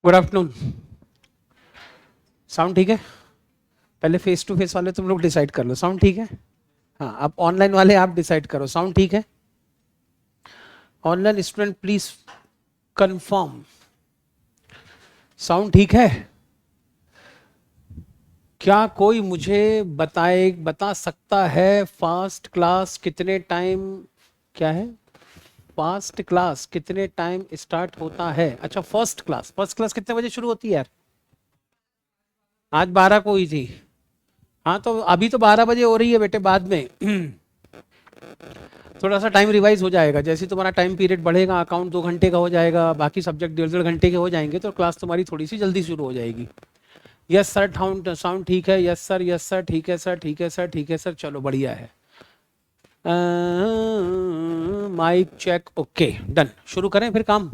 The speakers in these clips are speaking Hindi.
Good afternoon. साउंड ठीक है? पहले फेस टू फेस वाले तुम लोग डिसाइड कर लो साउंड ठीक है। हाँ, अब ऑनलाइन वाले आप डिसाइड करो साउंड ठीक है। Online student please confirm sound ठीक है। क्या कोई मुझे बता सकता है फास्ट क्लास कितने टाइम, क्या है फास्ट क्लास कितने टाइम स्टार्ट होता है? अच्छा, फर्स्ट क्लास कितने बजे शुरू होती है यार? आज 12 को हुई थी। हाँ तो अभी तो 12 बजे हो रही है बेटे, बाद में थोड़ा सा टाइम रिवाइज हो जाएगा। जैसे ही तुम्हारा टाइम पीरियड बढ़ेगा, अकाउंट 2 घंटे का हो जाएगा, बाकी सब्जेक्ट 1.5 घंटे के हो जाएंगे, तो क्लास तुम्हारी थोड़ी सी जल्दी शुरू हो जाएगी। यस सर, साउंड ठीक है। यस सर ठीक है सर, ठीक है सर, ठीक है सर, चलो बढ़िया है। Mic check, okay done. शुरू करें फिर काम।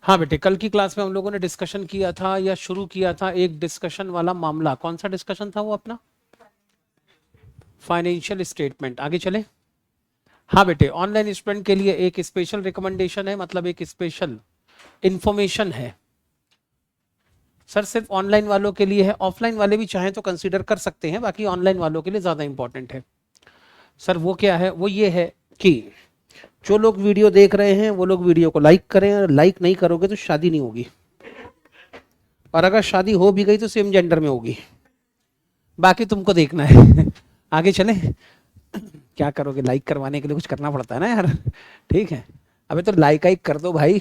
हाँ बेटे, कल की क्लास में हम लोगों ने डिस्कशन किया था या शुरू किया था एक डिस्कशन वाला मामला। कौन सा डिस्कशन था वो अपना? Financial statement. आगे चले। हाँ बेटे, ऑनलाइन स्टूडेंट के लिए एक स्पेशल रिकमेंडेशन है, मतलब एक स्पेशल इंफॉर्मेशन है सर। सिर्फ ऑनलाइन वालों के लिए है, ऑफलाइन वाले भी चाहें तो कंसीडर कर सकते हैं, बाकी ऑनलाइन वालों के लिए ज़्यादा इंपॉर्टेंट है सर। वो क्या है? वो ये है कि जो लोग वीडियो देख रहे हैं वो लोग वीडियो को लाइक करें, और लाइक नहीं करोगे तो शादी नहीं होगी, और अगर शादी हो भी गई तो सेम जेंडर में होगी। बाकी तुमको देखना है आगे चले। क्या करोगे? लाइक करवाने के लिए कुछ करना पड़ता है ना यार। ठीक है, अबे तो लाइक आइक कर दो भाई।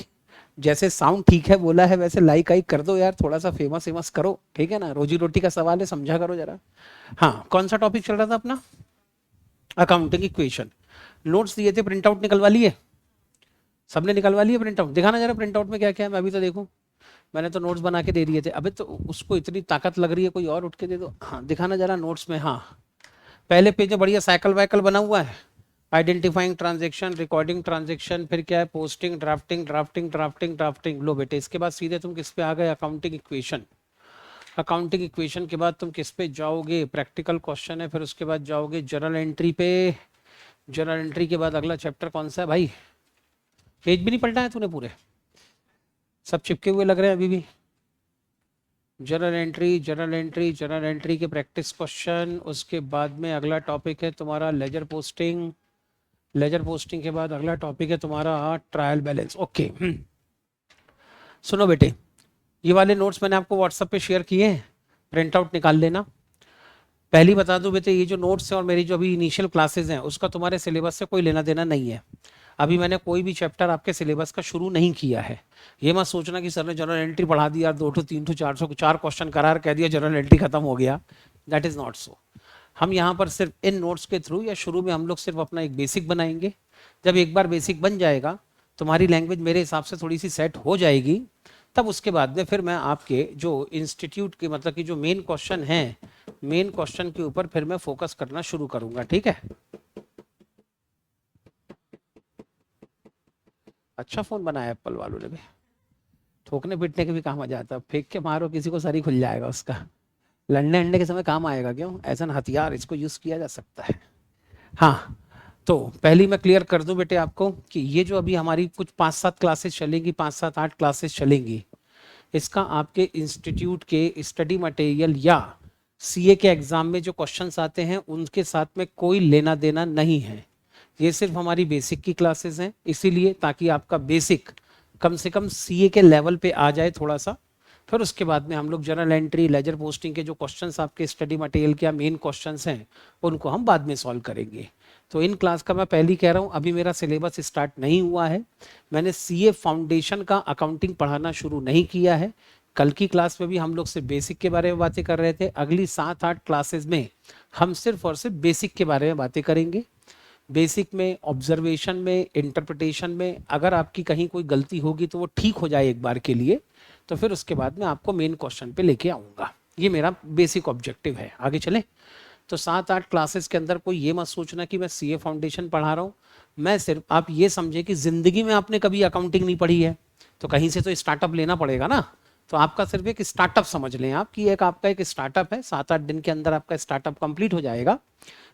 जैसे साउंड ठीक है बोला है वैसे लाइक आइक कर दो यार, थोड़ा सा फेमस फेमस करो, ठीक है ना। रोजी रोटी का सवाल है, समझा करो जरा। हाँ, कौन सा टॉपिक चल रहा था अपना? Accounting equation. नोट्स दिए थे, प्रिंट आउट निकलवा लिए? सबने निकलवा लिए प्रिंट आउट? दिखाना जरा प्रिंट आउट में क्या क्या है, मैं अभी तो देखूं। मैंने तो नोट्स बना के दे दिए थे। अबे तो उसको इतनी ताकत लग रही है, कोई और उठ के दे दो। हाँ दिखाना जरा नोट्स में। हाँ, पहले पेज में बढ़िया साइकिल वाइकल बना हुआ है। आइडेंटिफाइंग ट्रांजेक्शन, रिकॉर्डिंग ट्रांजेक्शन, फिर क्या है, posting, drafting drafting drafting drafting. लो बेटे, इसके बाद सीधे तुम किस पे आ गए? Accounting equation. अकाउंटिंग इक्वेशन के बाद तुम किस पे जाओगे? प्रैक्टिकल क्वेश्चन है, फिर उसके बाद जाओगे जर्नल एंट्री पे। जर्नल एंट्री के बाद अगला चैप्टर कौन सा है भाई? पेज भी नहीं पलटा है तूने पूरे? सब चिपके हुए लग रहे हैं अभी भी। Journal entry, journal entry, journal entry के प्रैक्टिस क्वेश्चन। उसके बाद में अगला टॉपिक है तुम्हारा लेजर पोस्टिंग। लेजर पोस्टिंग के बाद अगला टॉपिक है तुम्हारा ट्रायल बैलेंस। ओके, सुनो बेटे, ये वाले नोट्स मैंने आपको व्हाट्सएप पे शेयर किए हैं, प्रिंट आउट निकाल लेना। पहली बता दूं बेटे, ये जो नोट्स हैं और मेरी जो अभी इनिशियल क्लासेस हैं उसका तुम्हारे सिलेबस से कोई लेना देना नहीं है। अभी मैंने कोई भी चैप्टर आपके सिलेबस का शुरू नहीं किया है। ये मत सोचना कि सर ने जनरल एंट्री पढ़ा दी यार, 2 3 4 क्वेश्चन करार कह दिया जनरल एंट्री खत्म हो गया। That is not so. हम यहाँ पर सिर्फ इन नोट्स के थ्रू या शुरू में हम लोग सिर्फ अपना एक बेसिक बनाएंगे। जब एक बार बेसिक बन जाएगा, तुम्हारी लैंग्वेज मेरे हिसाब से थोड़ी सी सेट हो जाएगी, तब उसके बाद में फिर मैं आपके जो इंस्टीट्यूट के मतलब कि जो मेन क्वेश्चन हैं, मेन क्वेश्चन के ऊपर फिर मैं फोकस करना शुरू करूंगा, ठीक है। अच्छा फोन बनाया एप्पल वालों ने भी, ठोकने पीटने के भी काम आ जाता है। फेंक के मारो किसी को, सर ही खुल जाएगा उसका। लड़ने अड़ने के समय काम आएगा, क्यों? ऐसा हथियार, इसको यूज किया जा सकता है। हाँ, तो पहली मैं क्लियर कर दूं बेटे आपको कि ये जो अभी हमारी कुछ 5 7 क्लासेस चलेंगी, 5 7 8 क्लासेस चलेंगी, इसका आपके इंस्टीट्यूट के स्टडी मटेरियल या सीए के एग्जाम में जो क्वेश्चंस आते हैं उनके साथ में कोई लेना देना नहीं है। ये सिर्फ हमारी बेसिक की क्लासेस हैं, इसीलिए ताकि आपका बेसिक कम से कम सीए के लेवल पे आ जाए थोड़ा सा। फिर उसके बाद में हम लोग जर्नल एंट्री, लेजर पोस्टिंग के जो क्वेश्चंस आपके स्टडी मटेरियल के मेन क्वेश्चंस हैं उनको हम बाद में सॉल्व करेंगे। तो इन क्लास का मैं पहले ही कह रहा हूँ, अभी मेरा सिलेबस स्टार्ट नहीं हुआ है। मैंने सीए फाउंडेशन का अकाउंटिंग पढ़ाना शुरू नहीं किया है। कल की क्लास में भी हम लोग सिर्फ बेसिक के बारे में बातें कर रहे थे। अगली 7 8 क्लासेस में हम सिर्फ और सिर्फ बेसिक के बारे में बातें करेंगे। बेसिक में, ऑब्जर्वेशन में, इंटरप्रिटेशन में अगर आपकी कहीं कोई गलती होगी तो वो ठीक हो जाए एक बार के लिए, तो फिर उसके बाद में आपको मेन क्वेश्चन पे लेके आऊँगा। ये मेरा बेसिक ऑब्जेक्टिव है। आगे चले। तो 7 8 क्लासेस के अंदर कोई ये मत सोचना कि मैं सीए फाउंडेशन पढ़ा रहा हूँ। मैं सिर्फ, आप ये समझे कि ज़िंदगी में आपने कभी अकाउंटिंग नहीं पढ़ी है तो कहीं से तो स्टार्टअप लेना पड़ेगा ना। तो आपका सिर्फ एक स्टार्टअप समझ लें आप, कि एक आपका एक स्टार्टअप है। 7 8 दिन के अंदर आपका स्टार्टअप कंप्लीट हो जाएगा।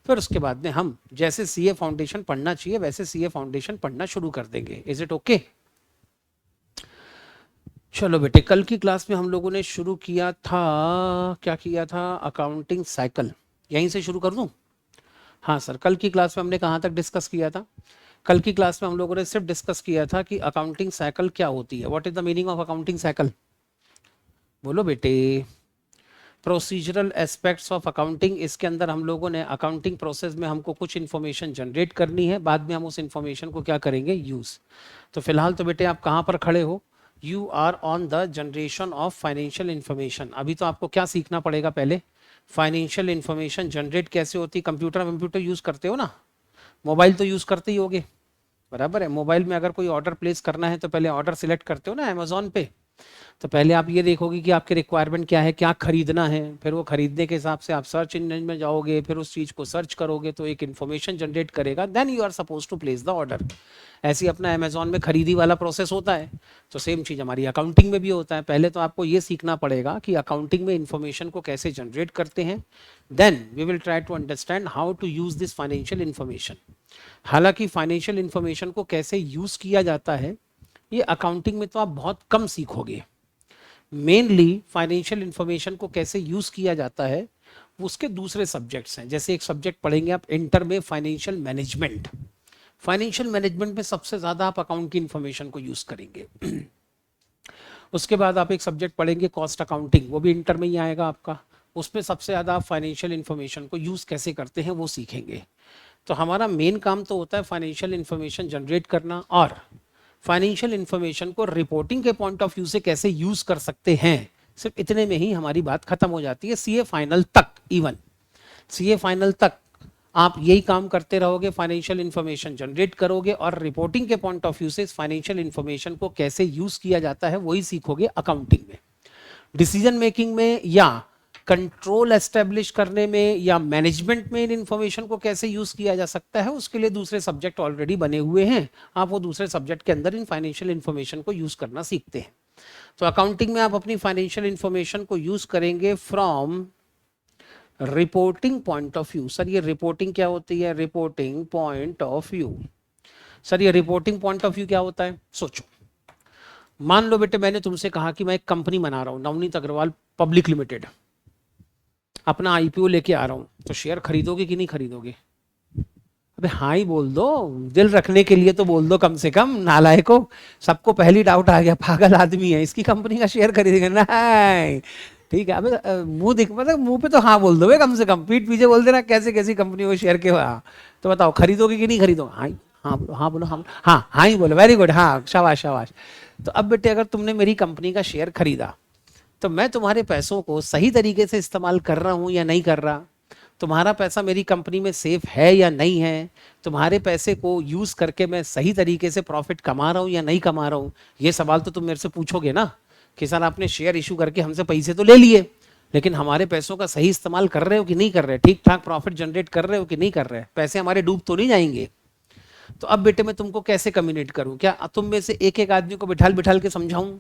फिर उसके बाद में हम जैसे सीए फाउंडेशन पढ़ना चाहिए वैसे सीए फाउंडेशन पढ़ना शुरू कर देंगे। Is it okay? चलो बेटे, कल की क्लास में हम लोगों ने शुरू किया था, क्या किया था, अकाउंटिंग साइकिल। यहीं से शुरू कर दूं? हाँ सर, कल की क्लास में हमने कहाँ तक डिस्कस किया था? कल की क्लास में हम लोगों ने सिर्फ डिस्कस किया था कि अकाउंटिंग साइकिल क्या होती है। What is the meaning of accounting cycle? बोलो बेटे। प्रोसीजरल एस्पेक्ट्स ऑफ अकाउंटिंग, इसके अंदर हम लोगों ने अकाउंटिंग प्रोसेस में हमको कुछ इन्फॉर्मेशन जनरेट करनी है, बाद में हम उस इन्फॉर्मेशन को क्या करेंगे, यूज़। तो फिलहाल तो बेटे आप कहाँ पर खड़े हो? You are on the generation of financial information. अभी तो आपको क्या सीखना पड़ेगा पहले? फाइनेंशियल इन्फॉर्मेशन जनरेट कैसे होती है। कंप्यूटर कंप्यूटर यूज़ करते हो ना, मोबाइल तो यूज़ करते ही होगे, बराबर है। मोबाइल में अगर कोई ऑर्डर प्लेस करना है तो पहले ऑर्डर सिलेक्ट करते हो ना अमेजोन पे। तो पहले आप ये देखोगे कि आपके रिक्वायरमेंट क्या है, क्या खरीदना है, फिर वो खरीदने के हिसाब से आप सर्च इंजन में जाओगे, फिर उस चीज़ को सर्च करोगे तो एक इन्फॉर्मेशन जनरेट करेगा, then you are suppose to place the order. ऐसे ही अपना अमेजोन में खरीदी वाला प्रोसेस होता है। तो सेम चीज़ हमारी अकाउंटिंग में भी होता है। पहले तो आपको ये सीखना पड़ेगा कि अकाउंटिंग में इन्फॉर्मेशन को कैसे जनरेट करते हैं, then we will try to understand how to use this financial information. हालांकि फाइनेंशियल इन्फॉर्मेशन को कैसे यूज़ किया जाता है ये अकाउंटिंग में तो आप बहुत कम सीखोगे। मेनली फाइनेंशियल इंफॉर्मेशन को कैसे यूज किया जाता है उसके दूसरे सब्जेक्ट्स हैं। जैसे एक सब्जेक्ट पढ़ेंगे आप इंटर में, फाइनेंशियल मैनेजमेंट। फाइनेंशियल मैनेजमेंट में सबसे ज्यादा आप अकाउंट की इंफॉर्मेशन को यूज करेंगे। उसके बाद आप एक सब्जेक्ट पढ़ेंगे कॉस्ट अकाउंटिंग, वो भी इंटर में ही आएगा आपका। उसमें सबसे ज्यादा आप फाइनेंशियल इंफॉर्मेशन को यूज कैसे करते हैं वो सीखेंगे। तो हमारा मेन काम तो होता है फाइनेंशियल इंफॉर्मेशन जनरेट करना, और फाइनेंशियल इंफॉर्मेशन को रिपोर्टिंग के पॉइंट ऑफ व्यू से कैसे यूज कर सकते हैं, सिर्फ इतने में ही हमारी बात खत्म हो जाती है। सीए फाइनल तक, इवन सीए फाइनल तक आप यही काम करते रहोगे, फाइनेंशियल इंफॉर्मेशन जनरेट करोगे और रिपोर्टिंग के पॉइंट ऑफ व्यू से फाइनेंशियल इंफॉर्मेशन को कैसे यूज किया जाता है वही सीखोगे अकाउंटिंग में। डिसीजन मेकिंग में या कंट्रोल एस्टेब्लिश करने में या मैनेजमेंट में इन इंफॉर्मेशन को कैसे यूज किया जा सकता है उसके लिए दूसरे सब्जेक्ट ऑलरेडी बने हुए हैं। आप वो दूसरे सब्जेक्ट के अंदर इन फाइनेंशियल इंफॉर्मेशन को यूज करना सीखते हैं। तो अकाउंटिंग में आप अपनी फाइनेंशियल इंफॉर्मेशन को यूज करेंगे from reporting point of view. Sir ये रिपोर्टिंग क्या होती है? Reporting point of view. Sir ये रिपोर्टिंग पॉइंट ऑफ व्यू क्या होता है? सोचो, मान लो बेटे मैंने तुमसे कहा कि मैं एक कंपनी बना रहा हूं, नवनीत अग्रवाल पब्लिक लिमिटेड, अपना आईपीओ लेके आ रहा हूं, तो शेयर खरीदोगे कि नहीं खरीदोगे? अबे हाँ ही बोल दो, दिल रखने के लिए तो बोल दो कम से कम। नालायको, सबको पहली डाउट आ गया, पागल आदमी है, इसकी कंपनी का शेयर खरीदेंगे? नहीं, ठीक है। अबे मुंह दिख, मतलब मुंह पे तो हाँ बोल दो कम से कम, पीठ पीछे बोल देना कैसे कैसी कंपनी को शेयर के। हाँ तो बताओ खरीदोगे कि नहीं खरीदोगे? हाँ हाँ बोलो, हाँ बोलो, हाँ हाँ हाँ ही बोलो, वेरी गुड, हाँ शाबाश शाबाश। तो अब बेटे अगर तुमने मेरी कंपनी का शेयर खरीदा तो मैं तुम्हारे पैसों को सही तरीके से इस्तेमाल कर रहा हूं या नहीं कर रहा? तुम्हारा पैसा मेरी कंपनी में सेफ है या नहीं है? तुम्हारे पैसे को यूज करके मैं सही तरीके से प्रॉफिट कमा रहा हूं या नहीं कमा रहा हूं? ये सवाल तो तुम मेरे से पूछोगे ना कि सर आपने शेयर इशू करके हमसे पैसे तो ले लिए, लेकिन हमारे पैसों का सही इस्तेमाल कर रहे हो कि नहीं कर रहे, ठीक ठाक प्रॉफिट जनरेट कर रहे हो कि नहीं कर रहे, पैसे हमारे डूब तो नहीं जाएंगे? तो अब बेटे मैं तुमको कैसे कम्युनिकेट करूं? क्या तुम में से एक एक आदमी को बिठाल बिठाल के समझाऊं?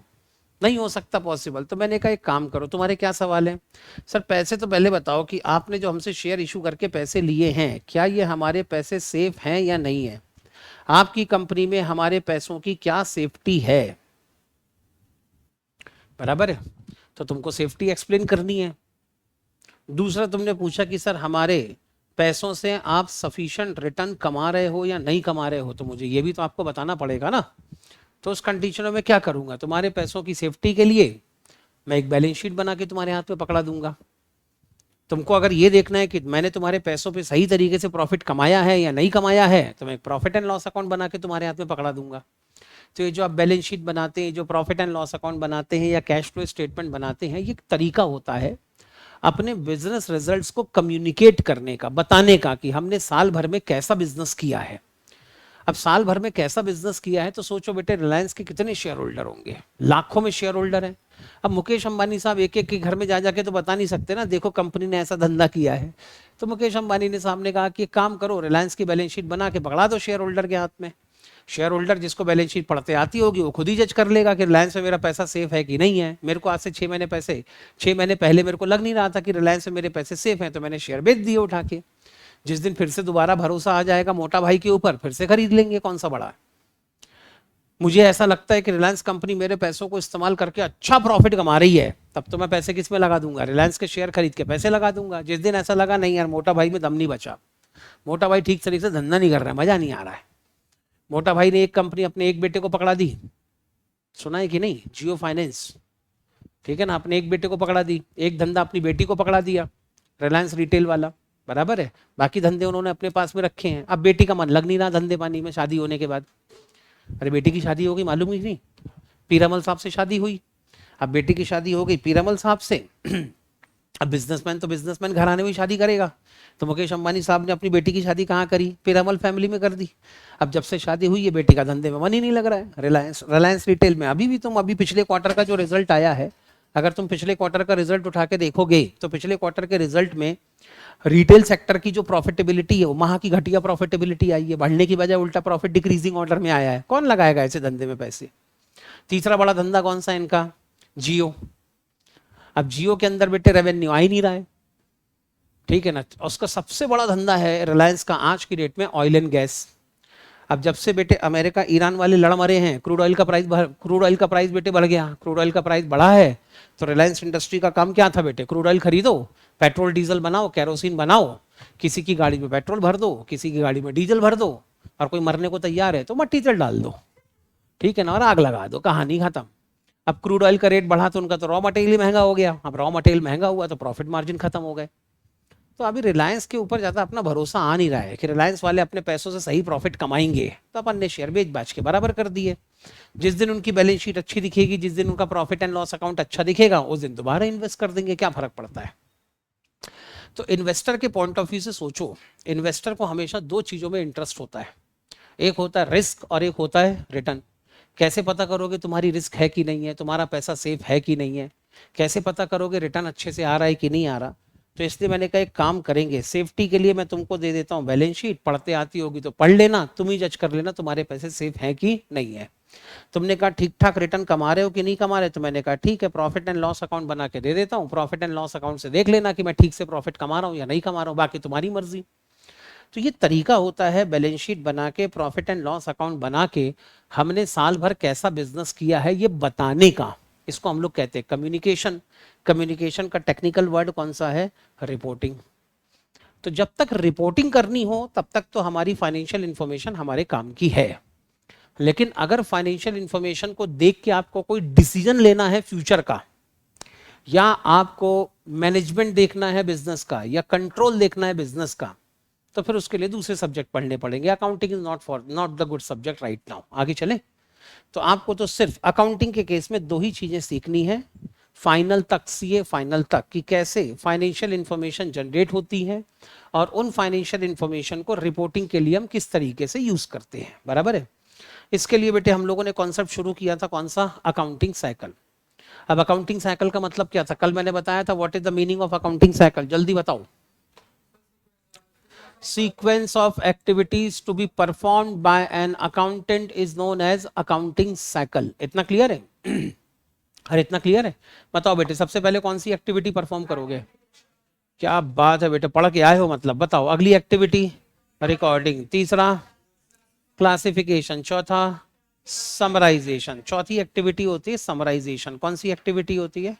नहीं हो सकता पॉसिबल। तो मैंने कहा एक काम करो, तुम्हारे क्या सवाल है? सर पैसे तो पहले बताओ कि आपने जो हमसे शेयर इशू करके पैसे लिए हैं, क्या ये हमारे पैसे सेफ हैं या नहीं है? आपकी कंपनी में हमारे पैसों की क्या सेफ्टी है? बराबर है, तो तुमको सेफ्टी एक्सप्लेन करनी है। दूसरा तुमने पूछा कि सर हमारे पैसों से आप सफिशिएंट रिटर्न कमा रहे हो या नहीं कमा रहे हो, तो मुझे ये भी तो आपको बताना पड़ेगा ना। तो उस कंडीशनों में क्या करूंगा, तुम्हारे पैसों की सेफ्टी के लिए मैं एक बैलेंस शीट बना के तुम्हारे हाथ में पकड़ा दूंगा। तुमको अगर ये देखना है कि मैंने तुम्हारे पैसों पे सही तरीके से प्रॉफिट कमाया है या नहीं कमाया है, तो मैं एक प्रॉफिट एंड लॉस अकाउंट बना के तुम्हारे हाथ में पकड़ा दूंगा। तो ये जो आप बैलेंस शीट बनाते हैं, जो प्रॉफिट एंड लॉस अकाउंट बनाते हैं या कैश फ्लो स्टेटमेंट बनाते हैं, ये एक तरीका होता है अपने बिजनेस रिजल्ट्स को कम्युनिकेट करने का, बताने का कि हमने साल भर में कैसा बिजनेस किया है। अब साल भर में कैसा बिजनेस किया है तो सोचो बेटे रिलायंस के कितने शेयर होल्डर होंगे, लाखों में शेयर होल्डर हैं। अब मुकेश अंबानी साहब एक एक के घर में जा जाके तो बता नहीं सकते ना, देखो कंपनी ने ऐसा धंधा किया है। तो मुकेश अंबानी ने सामने कहा कि एक काम करो, रिलायंस की बैलेंस शीट बना के पकड़ा दो शेयर होल्डर के हाथ में। शेयर होल्डर जिसको बैलेंस शीट पढ़ते आती होगी वो खुद ही जज कर लेगा कि रिलायंस में मेरा पैसा सेफ है कि नहीं है। मेरे को आज से 6 महीने पहले मेरे को लग नहीं रहा था कि रिलायंस में मेरे पैसे सेफ हैं, तो मैंने शेयर बेच दिए उठा के। जिस दिन फिर से दोबारा भरोसा आ जाएगा मोटा भाई के ऊपर, फिर से खरीद लेंगे, कौन सा बड़ा है। मुझे ऐसा लगता है कि रिलायंस कंपनी मेरे पैसों को इस्तेमाल करके अच्छा प्रॉफिट कमा रही है, तब तो मैं पैसे किस में लगा दूंगा, रिलायंस के शेयर खरीद के पैसे लगा दूंगा। जिस दिन ऐसा लगा नहीं यार मोटा भाई में दम नहीं बचा, मोटा भाई ठीक तरीके से धंधा नहीं कर रहा है, मजा नहीं आ रहा है, मोटा भाई ने एक कंपनी अपने एक बेटे को पकड़ा दी, सुना है कि नहीं, जियो फाइनेंस, ठीक है ना, अपने एक बेटे को पकड़ा दी, एक धंधा अपनी बेटी को पकड़ा दिया, रिलायंस रिटेल वाला, बराबर है, बाकी धंधे उन्होंने अपने पास में रखे हैं। अब बेटी का मन लग नहीं रहा धंधे पानी में शादी होने के बाद, अरे बेटी की शादी हो गई मालूम ही नहीं, पीरामल साहब से शादी हुई, अब बेटी की शादी हो गई पीरामल साहब से अब बिजनेसमैन तो बिजनेसमैन घराने में ही शादी करेगा, तो मुकेश अंबानी साहब ने अपनी बेटी की शादी कहाँ करी, पीरामल फैमिली में कर दी। अब जब से शादी हुई है बेटी का धंधे में मन ही नहीं लग रहा है, रिलायंस रिटेल में। अभी भी तुम अभी पिछले क्वार्टर का जो रिजल्ट आया है, अगर तुम पिछले क्वार्टर का रिजल्ट उठा के देखोगे तो पिछले क्वार्टर के रिजल्ट में रिटेल सेक्टर की जो प्रॉफिटेबिलिटी है वो महा की घटिया प्रॉफिटेबिलिटी आई है, बढ़ने की बजाय उल्टा प्रॉफिट डिक्रीजिंग ऑर्डर में आया है। कौन लगाएगा ऐसे धंधे में पैसे। तीसरा बड़ा धंधा कौन सा है इनका, जियो। अब जियो के अंदर बेटे रेवेन्यू आ ही नहीं रहा है, ठीक है ना, उसका सबसे बड़ा धंधा है रिलायंस का आज की डेट में ऑयल एंड गैस। अब जब से बेटे अमेरिका ईरान वाले लड़ मरे हैं, क्रूड ऑयल का प्राइस बेटे बढ़ गया, क्रूड ऑयल का प्राइस बढ़ा है, तो रिलायंस इंडस्ट्री का काम क्या था बेटे, क्रूड ऑयल खरीदो, पेट्रोल डीजल बनाओ, केरोसिन बनाओ, किसी की गाड़ी में पेट्रोल भर दो, किसी की गाड़ी में डीजल भर दो, और कोई मरने को तैयार है तो मट्टी तेल डाल दो, ठीक है ना, और आग लगा दो, कहानी खत्म। अब क्रूड ऑयल का रेट बढ़ा तो उनका तो रॉ मटेरियल महंगा हो गया, अब रॉ मटेरियल महंगा हुआ तो प्रॉफिट मार्जिन खत्म हो गए। तो अभी रिलायंस के ऊपर ज़्यादा अपना भरोसा आ नहीं रहा है कि रिलायंस वाले अपने पैसों से सही प्रॉफिट कमाएंगे, तो अपन ने शेयर बेच बाच के बराबर कर दिए। जिस दिन उनकी बैलेंस शीट अच्छी दिखेगी, जिस दिन उनका प्रॉफिट एंड लॉस अकाउंट अच्छा दिखेगा, उस दिन दोबारा इन्वेस्ट कर देंगे, क्या फर्क पड़ता है। तो इन्वेस्टर के पॉइंट ऑफ व्यू से सोचो, इन्वेस्टर को हमेशा दो चीज़ों में इंटरेस्ट होता है, एक होता है रिस्क और एक होता है रिटर्न। कैसे पता करोगे तुम्हारी रिस्क है कि नहीं है, तुम्हारा पैसा सेफ है कि नहीं है, कैसे पता करोगे रिटर्न अच्छे से आ रहा है कि नहीं आ रहा। तो इसलिए मैंने कहा एक काम करेंगे, सेफ्टी के लिए मैं तुमको दे देता हूँ बैलेंस शीट, पढ़ते आती होगी तो पढ़ लेना, तुम ही जज कर लेना तुम्हारे पैसे सेफ हैं कि नहीं है। तुमने कहा ठीक ठाक रिटर्न कमा रहे हो कि नहीं कमा रहे, तो मैंने कहा ठीक है प्रॉफिट एंड लॉस अकाउंट बना के दे देता हूँ, प्रॉफिट एंड लॉस अकाउंट से देख लेना कि मैं ठीक से प्रॉफिट कमा रहा हूँ या नहीं कमा रहा हूँ, बाकी तुम्हारी मर्जी। तो ये तरीका होता है बैलेंस शीट बना के, प्रॉफिट एंड लॉस अकाउंट बना के हमने साल भर कैसा बिजनेस किया है ये बताने का, इसको हम लोग कहते हैं कम्युनिकेशन। कम्युनिकेशन का टेक्निकल वर्ड कौन सा है, रिपोर्टिंग। तो जब तक रिपोर्टिंग करनी हो तब तक तो हमारी फाइनेंशियल इंफॉर्मेशन हमारे काम की है, लेकिन अगर फाइनेंशियल इंफॉर्मेशन को देख के आपको कोई डिसीजन लेना है फ्यूचर का, या आपको मैनेजमेंट देखना है बिजनेस का, या कंट्रोल देखना है बिजनेस का, तो फिर उसके लिए दूसरे सब्जेक्ट पढ़ने पड़ेंगे। Accounting is not the good subject right now. आगे चले तो आपको तो सिर्फ अकाउंटिंग के केस में दो ही चीजें सीखनी है, फाइनल तक, सीए फाइनल तक, कि कैसे फाइनेंशियल इंफॉर्मेशन जनरेट होती है और उन फाइनेंशियल इंफॉर्मेशन को रिपोर्टिंग के लिए हम किस तरीके से यूज करते हैं, बराबर है। इसके लिए बेटे हम लोगों ने कॉन्सेप्ट शुरू किया था, कौन सा, अकाउंटिंग साइकिल। अब अकाउंटिंग साइकिल का मतलब क्या था, कल मैंने बताया था what is the meaning of accounting cycle, जल्दी बताओ। Sequence of activities to be performed by an accountant is known as accounting cycle। इतना क्लियर है अरे इतना क्लियर है। बताओ बेटे सबसे पहले कौन सी एक्टिविटी परफॉर्म करोगे, क्या बात है बेटे, पढ़ के आए हो मतलब। बताओ अगली एक्टिविटी रिकॉर्डिंग, तीसरा क्लासिफिकेशन, चौथा समराइजेशन, चौथी एक्टिविटी होती है समराइजेशन। कौन सी एक्टिविटी होती है,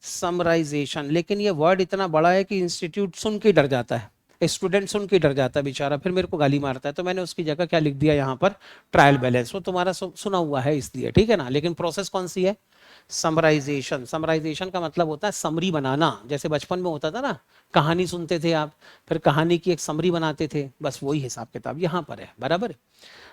समराइजेशन। लेकिन ये वर्ड इतना बड़ा है कि इंस्टीट्यूट सुन के डर जाता है, स्टूडेंट सुन के डर जाता है बेचारा, फिर मेरे को गाली मारता है, तो मैंने उसकी जगह क्या लिख दिया यहाँ पर, ट्रायल बैलेंस। वो तुम्हारा सुना हुआ है इसलिए, ठीक है ना, लेकिन प्रोसेस कौन सी है, समराइजेशन। समराइजेशन का मतलब होता है समरी बनाना, जैसे बचपन में होता था ना, कहानी सुनते थे आप, फिर कहानी की एक समरी बनाते थे, बस वही हिसाब किताब यहाँ पर है, बराबर है।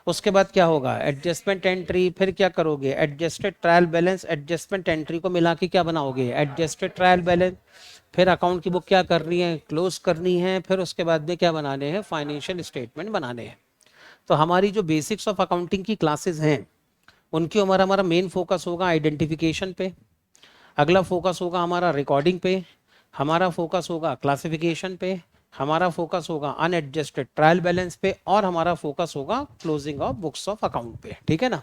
उसके बाद क्या होगा, एडजस्टमेंट एंट्री, फिर क्या करोगे, adjusted trial balance, adjustment entry को मिला के क्या बनाओगे, एडजस्टेड ट्रायल बैलेंस। फिर अकाउंट की बुक क्या करनी है, क्लोज करनी है। फिर उसके बाद में क्या बनाने हैं, फाइनेंशियल स्टेटमेंट बनाने हैं। तो हमारी जो बेसिक्स ऑफ अकाउंटिंग की क्लासेस हैं उनकी हमारा मेन फोकस होगा आइडेंटिफिकेशन पे, अगला फोकस होगा हमारा रिकॉर्डिंग पे, हमारा फोकस होगा क्लासिफिकेशन पे, हमारा फोकस होगा अनएडजस्टेड ट्रायल बैलेंस पे, और हमारा फोकस होगा closing of books of account पे, ठीक है ना।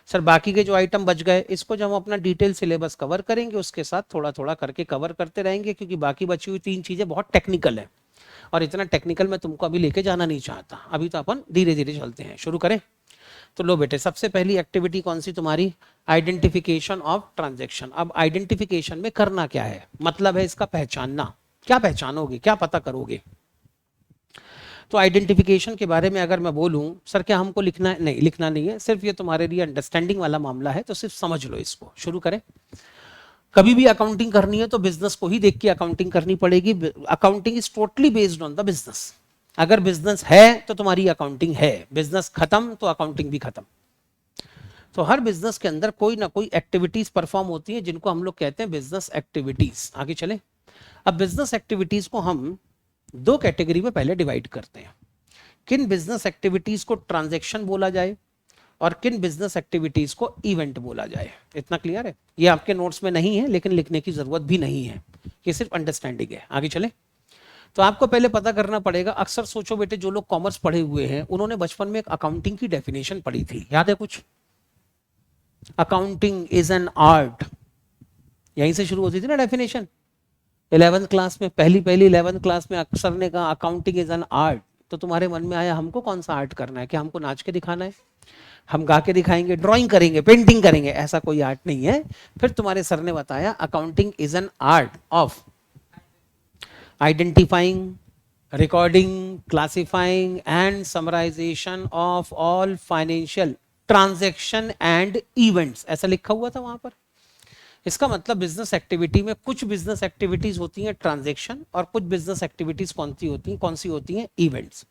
सर बाकी के जो आइटम बच गए इसको जब हम अपना डिटेल सिलेबस कवर करेंगे उसके साथ थोड़ा थोड़ा करके कवर करते रहेंगे, क्योंकि बाकी बची हुई तीन चीजें बहुत टेक्निकल है और इतना टेक्निकल मैं तुमको अभी लेके जाना नहीं चाहता। अभी तो अपन धीरे धीरे चलते हैं, शुरू करें। तो लो बेटे, सबसे पहली एक्टिविटी कौन सी तुम्हारी? Identification of transaction. अब आइडेंटिफिकेशन में करना क्या है, मतलब है इसका पहचानना। क्या पहचानोगे, क्या पता करोगे? तो आइडेंटिफिकेशन के बारे में अगर मैं बोलूं सर, क्या हमको लिखना है? नहीं, लिखना नहीं है, सिर्फ ये तुम्हारे लिए अंडरस्टैंडिंग वाला मामला है, तो सिर्फ समझ लो इसको। शुरू करें। कभी भी अकाउंटिंग करनी है तो बिजनेस को ही देख के अकाउंटिंग करनी पड़ेगी। Accounting is totally based on the business. अगर बिजनेस है तो तुम्हारी अकाउंटिंग है, बिजनेस खत्म तो अकाउंटिंग भी खत्म। तो हर बिजनेस के अंदर कोई ना कोई एक्टिविटीज परफॉर्म होती है जिनको हम लोग कहते हैं बिजनेस एक्टिविटीज। आगे चले। अब बिजनेस एक्टिविटीज को हम दो कैटेगरी में पहले डिवाइड करते हैं। किन बिजनेस एक्टिविटीज को ट्रांजैक्शन बोला जाए और किन बिजनेस एक्टिविटीज को इवेंट बोला जाए। इतना क्लियर है? ये आपके नोट्स में नहीं है, लेकिन लिखने की जरूरत भी नहीं है, ये सिर्फ अंडरस्टैंडिंग है। आगे चले। तो आपको पहले पता करना पड़ेगा। अक्सर सोचो बेटे, जो लोग कॉमर्स पढ़े हुए हैं उन्होंने बचपन में एक अकाउंटिंग की डेफिनेशन पढ़ी थी, याद है कुछ? अकाउंटिंग इज एन आर्ट, यहीं से शुरू होती थी ना डेफिनेशन। 11th क्लास में, पहली 11th क्लास में अक्सर ने कहा अकाउंटिंग इज एन आर्ट। तो तुम्हारे मन में आया हमको कौन सा आर्ट करना है? क्या हमको नाच के दिखाना है, हम गा के दिखाएंगे, ड्राइंग करेंगे, पेंटिंग करेंगे? ऐसा कोई आर्ट नहीं है। फिर तुम्हारे सर ने बताया accounting is an art of identifying, recording, classifying and summarisation of all financial transaction and events. ऐसा लिखा हुआ था वहां पर। इसका मतलब बिजनेस एक्टिविटी में कुछ बिजनेस एक्टिविटीज होती हैं ट्रांजैक्शन, और कुछ बिजनेस एक्टिविटीज कौन सी होती हैं? इवेंट्स।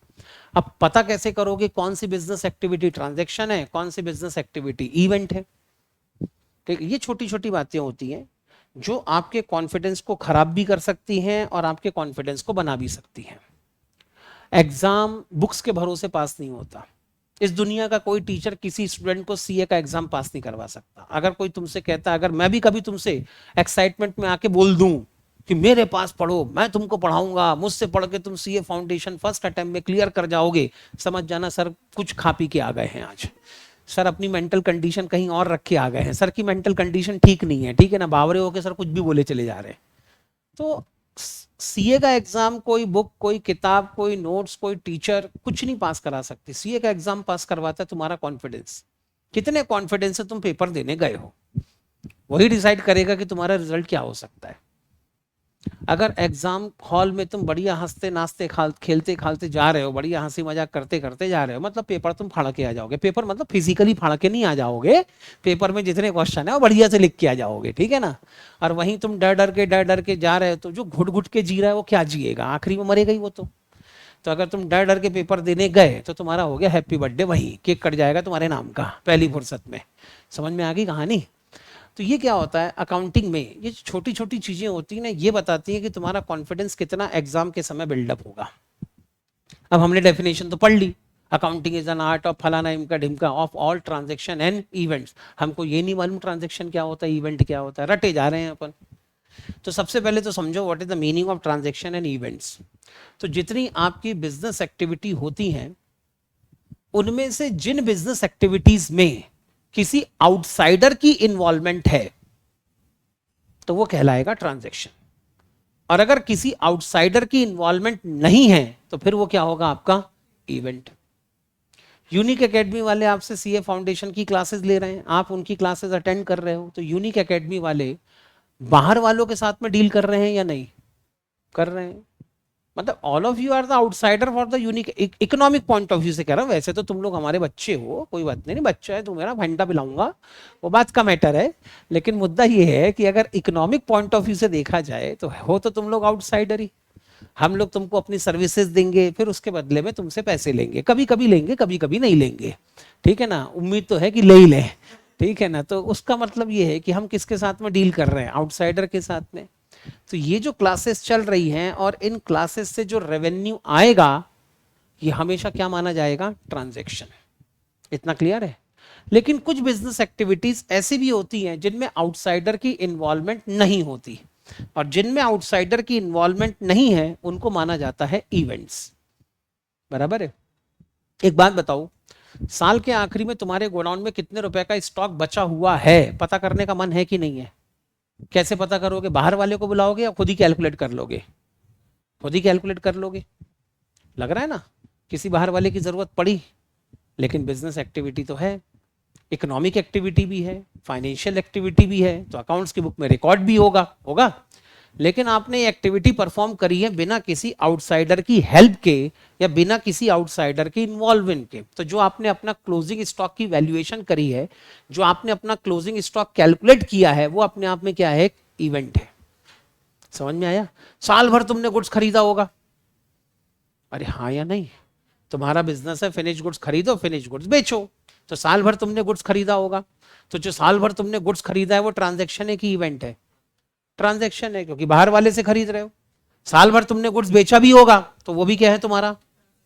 अब पता कैसे करोगे कौन सी बिजनेस एक्टिविटी ट्रांजैक्शन है, कौन सी बिजनेस एक्टिविटी इवेंट है? ठीक, ये छोटी छोटी बातें होती हैं जो आपके कॉन्फिडेंस को खराब भी कर सकती हैं और आपके कॉन्फिडेंस को बना भी सकती हैं। एग्जाम बुक्स के भरोसे पास नहीं होता। इस दुनिया का कोई टीचर किसी स्टूडेंट को सीए का एग्जाम पास नहीं करवा सकता। अगर कोई तुमसे कहता, अगर मैं भी कभी तुमसे एक्साइटमेंट में आके बोल दूं कि मेरे पास पढ़ो, मैं तुमको पढ़ाऊंगा, मुझसे पढ़ के तुम सीए फाउंडेशन फर्स्ट अटेम्प्ट में क्लियर कर जाओगे, समझ जाना सर कुछ खा पी के आ गए हैं आज। सर अपनी मेंटल कंडीशन कहीं और रख के आ गए हैं, सर की मेंटल कंडीशन ठीक नहीं है, ठीक है ना, बावरे होके सर कुछ भी बोले चले जा रहे हैं। तो सीए का एग्जाम कोई बुक, कोई किताब, कोई नोट्स, कोई टीचर कुछ नहीं पास करा सकती। सीए का एग्जाम पास करवाता है तुम्हारा कॉन्फिडेंस। कितने कॉन्फिडेंस से तुम पेपर देने गए हो, वही डिसाइड करेगा कि तुम्हारा रिजल्ट क्या हो सकता है। अगर एग्जाम हॉल में तुम बढ़िया हंसते नाचते खेलते खालते जा रहे हो, बढ़िया हंसी मजाक करते करते जा रहे हो, मतलब पेपर तुम फाड़ के आ जाओगे। पेपर मतलब फिजिकली फाड़ के नहीं आ जाओगे, पेपर में जितने क्वेश्चन है वो बढ़िया से लिख के आ जाओगे, ठीक है ना। और वहीं तुम डर डर के जा रहे हो, तो जो घुट घुट के जी रहा है वो क्या जिएगा, आखिरी में मरेगा ही वो तो अगर तुम डर के पेपर देने गए तो तुम्हारा हो गया हैप्पी बर्थडे, वहीं केक कट जाएगा तुम्हारे नाम का पहली फुर्सत में। समझ में आ गई कहानी? तो ये क्या होता है अकाउंटिंग में, ये छोटी छोटी चीजें होती हैं ना, ये बताती हैं कि तुम्हारा कॉन्फिडेंस कितना एग्जाम के समय बिल्डअप होगा। अब हमने डेफिनेशन तो पढ़ ली, accounting is an art of फलाना इमका ढिमका of all transaction and events. हमको ये नहीं मालूम ट्रांजैक्शन क्या होता है, इवेंट क्या होता है, रटे जा रहे हैं अपन। तो सबसे पहले तो समझो what is the meaning of transaction and events. तो जितनी आपकी बिजनेस एक्टिविटी होती हैं, उनमें से जिन बिजनेस एक्टिविटीज में किसी आउटसाइडर की इन्वॉल्वमेंट है तो वो कहलाएगा ट्रांजैक्शन, और अगर किसी आउटसाइडर की इन्वॉल्वमेंट नहीं है तो फिर वो क्या होगा आपका? इवेंट। यूनिक एकेडमी वाले आपसे सीए फाउंडेशन की क्लासेस ले रहे हैं, आप उनकी क्लासेस अटेंड कर रहे हो, तो यूनिक एकेडमी वाले बाहर वालों के साथ में डील कर रहे हैं या नहीं कर रहे हैं? मतलब all of you are the outsider for the unique. Economic point of view से कह रहा हूं, वैसे तो तुम लोग हमारे बच्चे हो, कोई बात नहीं, बच्चा है तू मेरा, घंटा पिलाऊंगा, वो बात का मैटर है। लेकिन मुद्दा ये है कि अगर इकोनॉमिक पॉइंट ऑफ व्यू से देखा जाए तो हो तो तुम लोग आउटसाइडर ही। हम लोग तुमको अपनी सर्विसेज देंगे, फिर उसके बदले में तुमसे पैसे लेंगे, कभी कभी लेंगे कभी कभी नहीं लेंगे, ठीक है ना, उम्मीद तो है कि ले ही लें, ठीक है ना। तो उसका मतलब ये है कि हम किसके साथ में डील कर रहे हैं? आउटसाइडर के साथ में। तो ये जो क्लासेस चल रही हैं और इन क्लासेस से जो रेवेन्यू आएगा, ये हमेशा क्या माना जाएगा? ट्रांजैक्शन। इतना क्लियर है? लेकिन कुछ बिजनेस एक्टिविटीज ऐसी भी होती हैं जिनमें आउटसाइडर की इन्वॉल्वमेंट नहीं होती, और जिनमें आउटसाइडर की इन्वॉल्वमेंट नहीं है उनको माना जाता है इवेंट्स। बराबर है? एक बात बताओ, साल के आखिरी में तुम्हारे गोडाउन में कितने रुपए का स्टॉक बचा हुआ है, पता करने का मन है कि नहीं है? कैसे पता करोगे? बाहर वाले को बुलाओगे या खुद ही कैलकुलेट कर लोगे? खुद ही कैलकुलेट कर लोगे, लग रहा है ना। किसी बाहर वाले की जरूरत पड़ी? लेकिन बिजनेस एक्टिविटी तो है, इकोनॉमिक एक्टिविटी भी है, फाइनेंशियल एक्टिविटी भी है, तो अकाउंट्स की बुक में रिकॉर्ड भी होगा होगा। लेकिन आपने ये एक्टिविटी परफॉर्म करी है बिना किसी आउटसाइडर की हेल्प के या बिना किसी आउटसाइडर के इन्वॉल्वमेंट के। तो जो आपने अपना क्लोजिंग स्टॉक की वैल्यूएशन करी है, जो आपने अपना क्लोजिंग स्टॉक कैलकुलेट किया है, वो अपने आप में क्या है, एक इवेंट है। समझ में आया? साल भर तुमने गुड्स खरीदा होगा, अरे हाँ या नहीं? तुम्हारा बिजनेस है फिनिश गुड्स खरीदो, फिनिश गुड्स बेचो, तो साल भर तुमने गुड्स खरीदा होगा। तो जो साल भर तुमने गुड्स खरीदा है वो ट्रांजैक्शन है कि इवेंट है? ट्रांजैक्शन है, क्योंकि बाहर वाले से खरीद रहे हो। साल भर तुमने गुड्स बेचा भी होगा तो वो भी क्या है, तुम्हारा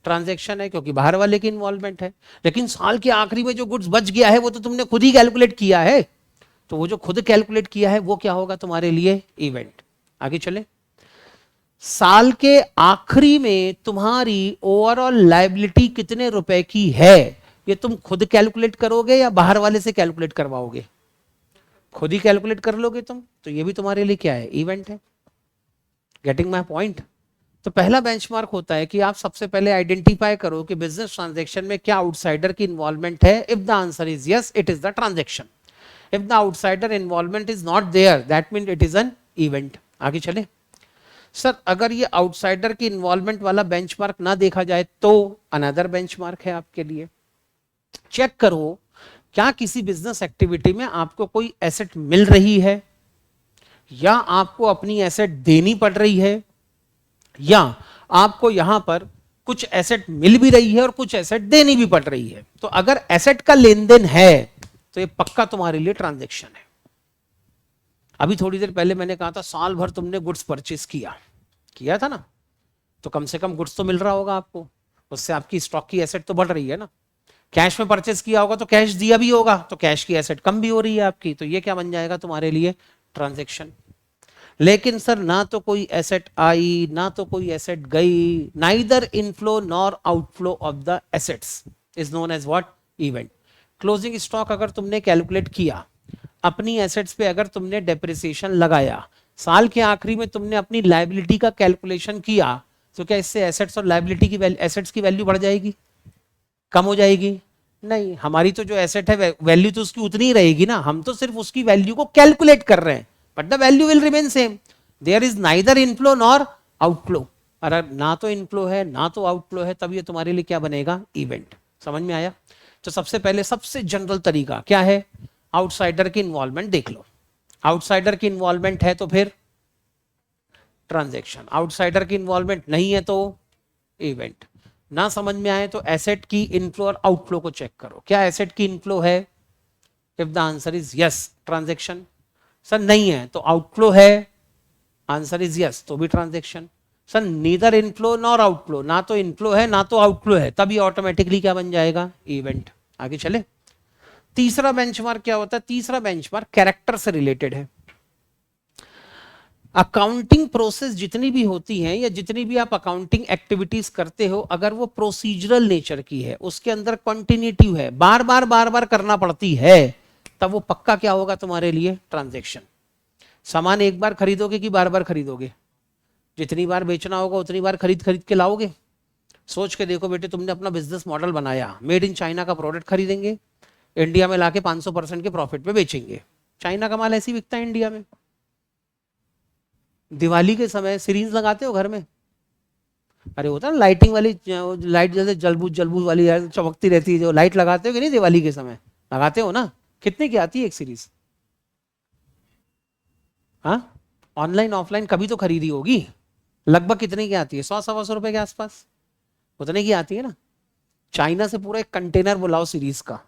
ट्रांजैक्शन है, क्योंकि बाहर वाले की इन्वॉल्वमेंट है। लेकिन साल के आखिरी में जो गुड्स बच गया है वो तो तुमने खुद ही कैलकुलेट किया है, तो वो जो खुद कैलकुलेट किया है वो क्या होगा तुम्हारे लिए, इवेंट। आगे चले, साल के आखिरी में तुम्हारी ओवरऑल लायबिलिटी कितने रुपए की है, ये तुम खुद कैलकुलेट करोगे या बाहर वाले से कैलकुलेट करवाओगे? खुद ही कैलकुलेट कर लोगे तुम, तो ये भी तुम्हारे लिए क्या है, इवेंट है। Getting my point? तो पहला बेंचमार्क होता है कि आप सबसे पहले आइडेंटिफाई करो कि बिजनेस ट्रांजैक्शन में क्या आउटसाइडर की इन्वॉल्वमेंट है। If the answer is yes, it is the transaction. If the outsider involvement is not there, that mean it is an event. आगे चले, सर अगर ये आउटसाइडर की इन्वॉल्वमेंट वाला बेंचमार्क ना देखा जाए तो अनदर बेंचमार्क है आपके लिए। चेक करो क्या किसी बिजनेस एक्टिविटी में आपको कोई एसेट मिल रही है, या आपको अपनी एसेट देनी पड़ रही है, या आपको यहां पर कुछ एसेट मिल भी रही है और कुछ एसेट देनी भी पड़ रही है। तो अगर एसेट का लेन देन है तो ये पक्का तुम्हारे लिए ट्रांजैक्शन है। अभी थोड़ी देर पहले मैंने कहा था साल भर तुमने गुड्स परचेस किया था ना, तो कम से कम गुड्स तो मिल रहा होगा आपको, उससे आपकी स्टॉक की एसेट तो बढ़ रही है ना। कैश में परचेस किया होगा तो कैश दिया भी होगा, तो कैश की एसेट कम भी हो रही है आपकी, तो ये क्या बन जाएगा तुम्हारे लिए, ट्रांजैक्शन। लेकिन सर ना तो कोई एसेट आई ना तो कोई एसेट गई, neither inflow nor outflow of the assets is known as what, event. Closing stock अगर तुमने कैलकुलेट किया, अपनी एसेट्स पे अगर तुमने डेप्रिसिएशन लगाया, साल के आखिरी में तुमने अपनी लायबिलिटी का कैलकुलेशन किया, तो क्या इससे एसेट्स और लायबिलिटी की एसेट्स की वैल्यू बढ़ जाएगी, कम हो जाएगी? नहीं, हमारी तो जो एसेट है वैल्यू तो उसकी उतनी ही रहेगी ना, हम तो सिर्फ उसकी वैल्यू को कैलकुलेट कर रहे हैं, but the value will remain same. There is neither inflow nor outflow. अगर ना तो इनफ्लो है ना तो आउटफ्लो है, तब ये तुम्हारे लिए क्या बनेगा, इवेंट। समझ में आया? तो सबसे पहले सबसे जनरल तरीका क्या है, आउटसाइडर की इन्वॉल्वमेंट देख लो। आउटसाइडर की इन्वॉल्वमेंट है तो फिर ट्रांजैक्शन, आउटसाइडर की इन्वॉल्वमेंट नहीं है तो इवेंट। ना समझ में आए तो एसेट की इनफ्लो और आउटफ्लो को चेक करो, क्या एसेट की इनफ्लो है? If the answer is yes, transaction. Sir नहीं है तो आउटफ्लो है, आंसर इज यस, तो भी transaction. Sir neither inflow nor outflow, ना तो इनफ्लो है ना तो आउटफ्लो है, तभी ऑटोमेटिकली क्या बन जाएगा, इवेंट। आगे चले, तीसरा बेंचमार्क क्या होता है, तीसरा बेंचमार्क कैरेक्टर से रिलेटेड है। अकाउंटिंग प्रोसेस जितनी भी होती हैं या जितनी भी आप अकाउंटिंग एक्टिविटीज करते हो, अगर वो प्रोसीजरल नेचर की है, उसके अंदर कंटिन्यूटी है, बार बार करना पड़ती है, तब वो पक्का क्या होगा तुम्हारे लिए, ट्रांजैक्शन। सामान एक बार खरीदोगे कि बार बार खरीदोगे? जितनी बार बेचना होगा उतनी बार खरीद खरीद के लाओगे। सोच के देखो बेटे, तुमने अपना बिजनेस मॉडल बनाया, मेड इन चाइना का प्रोडक्ट खरीदेंगे, इंडिया में लाके 500% के प्रॉफिट पे बेचेंगे। चाइना का माल ऐसे ही बिकता है इंडिया में। दिवाली के समय सीरीज लगाते हो घर में, अरे होता है ना लाइटिंग वाली, लाइट जैसे जलबूझ जलबूझ वाली चमकती रहती है, जो लाइट लगाते हो कि नहीं दिवाली के समय, लगाते हो ना? कितने की आती है एक सीरीज? हाँ, ऑनलाइन ऑफलाइन कभी तो खरीदी होगी, लगभग कितने की आती है, 100-125 रुपए के आसपास, उतने की आती है ना। चाइना से पूरा एक कंटेनर बुलाओ सीरीज का,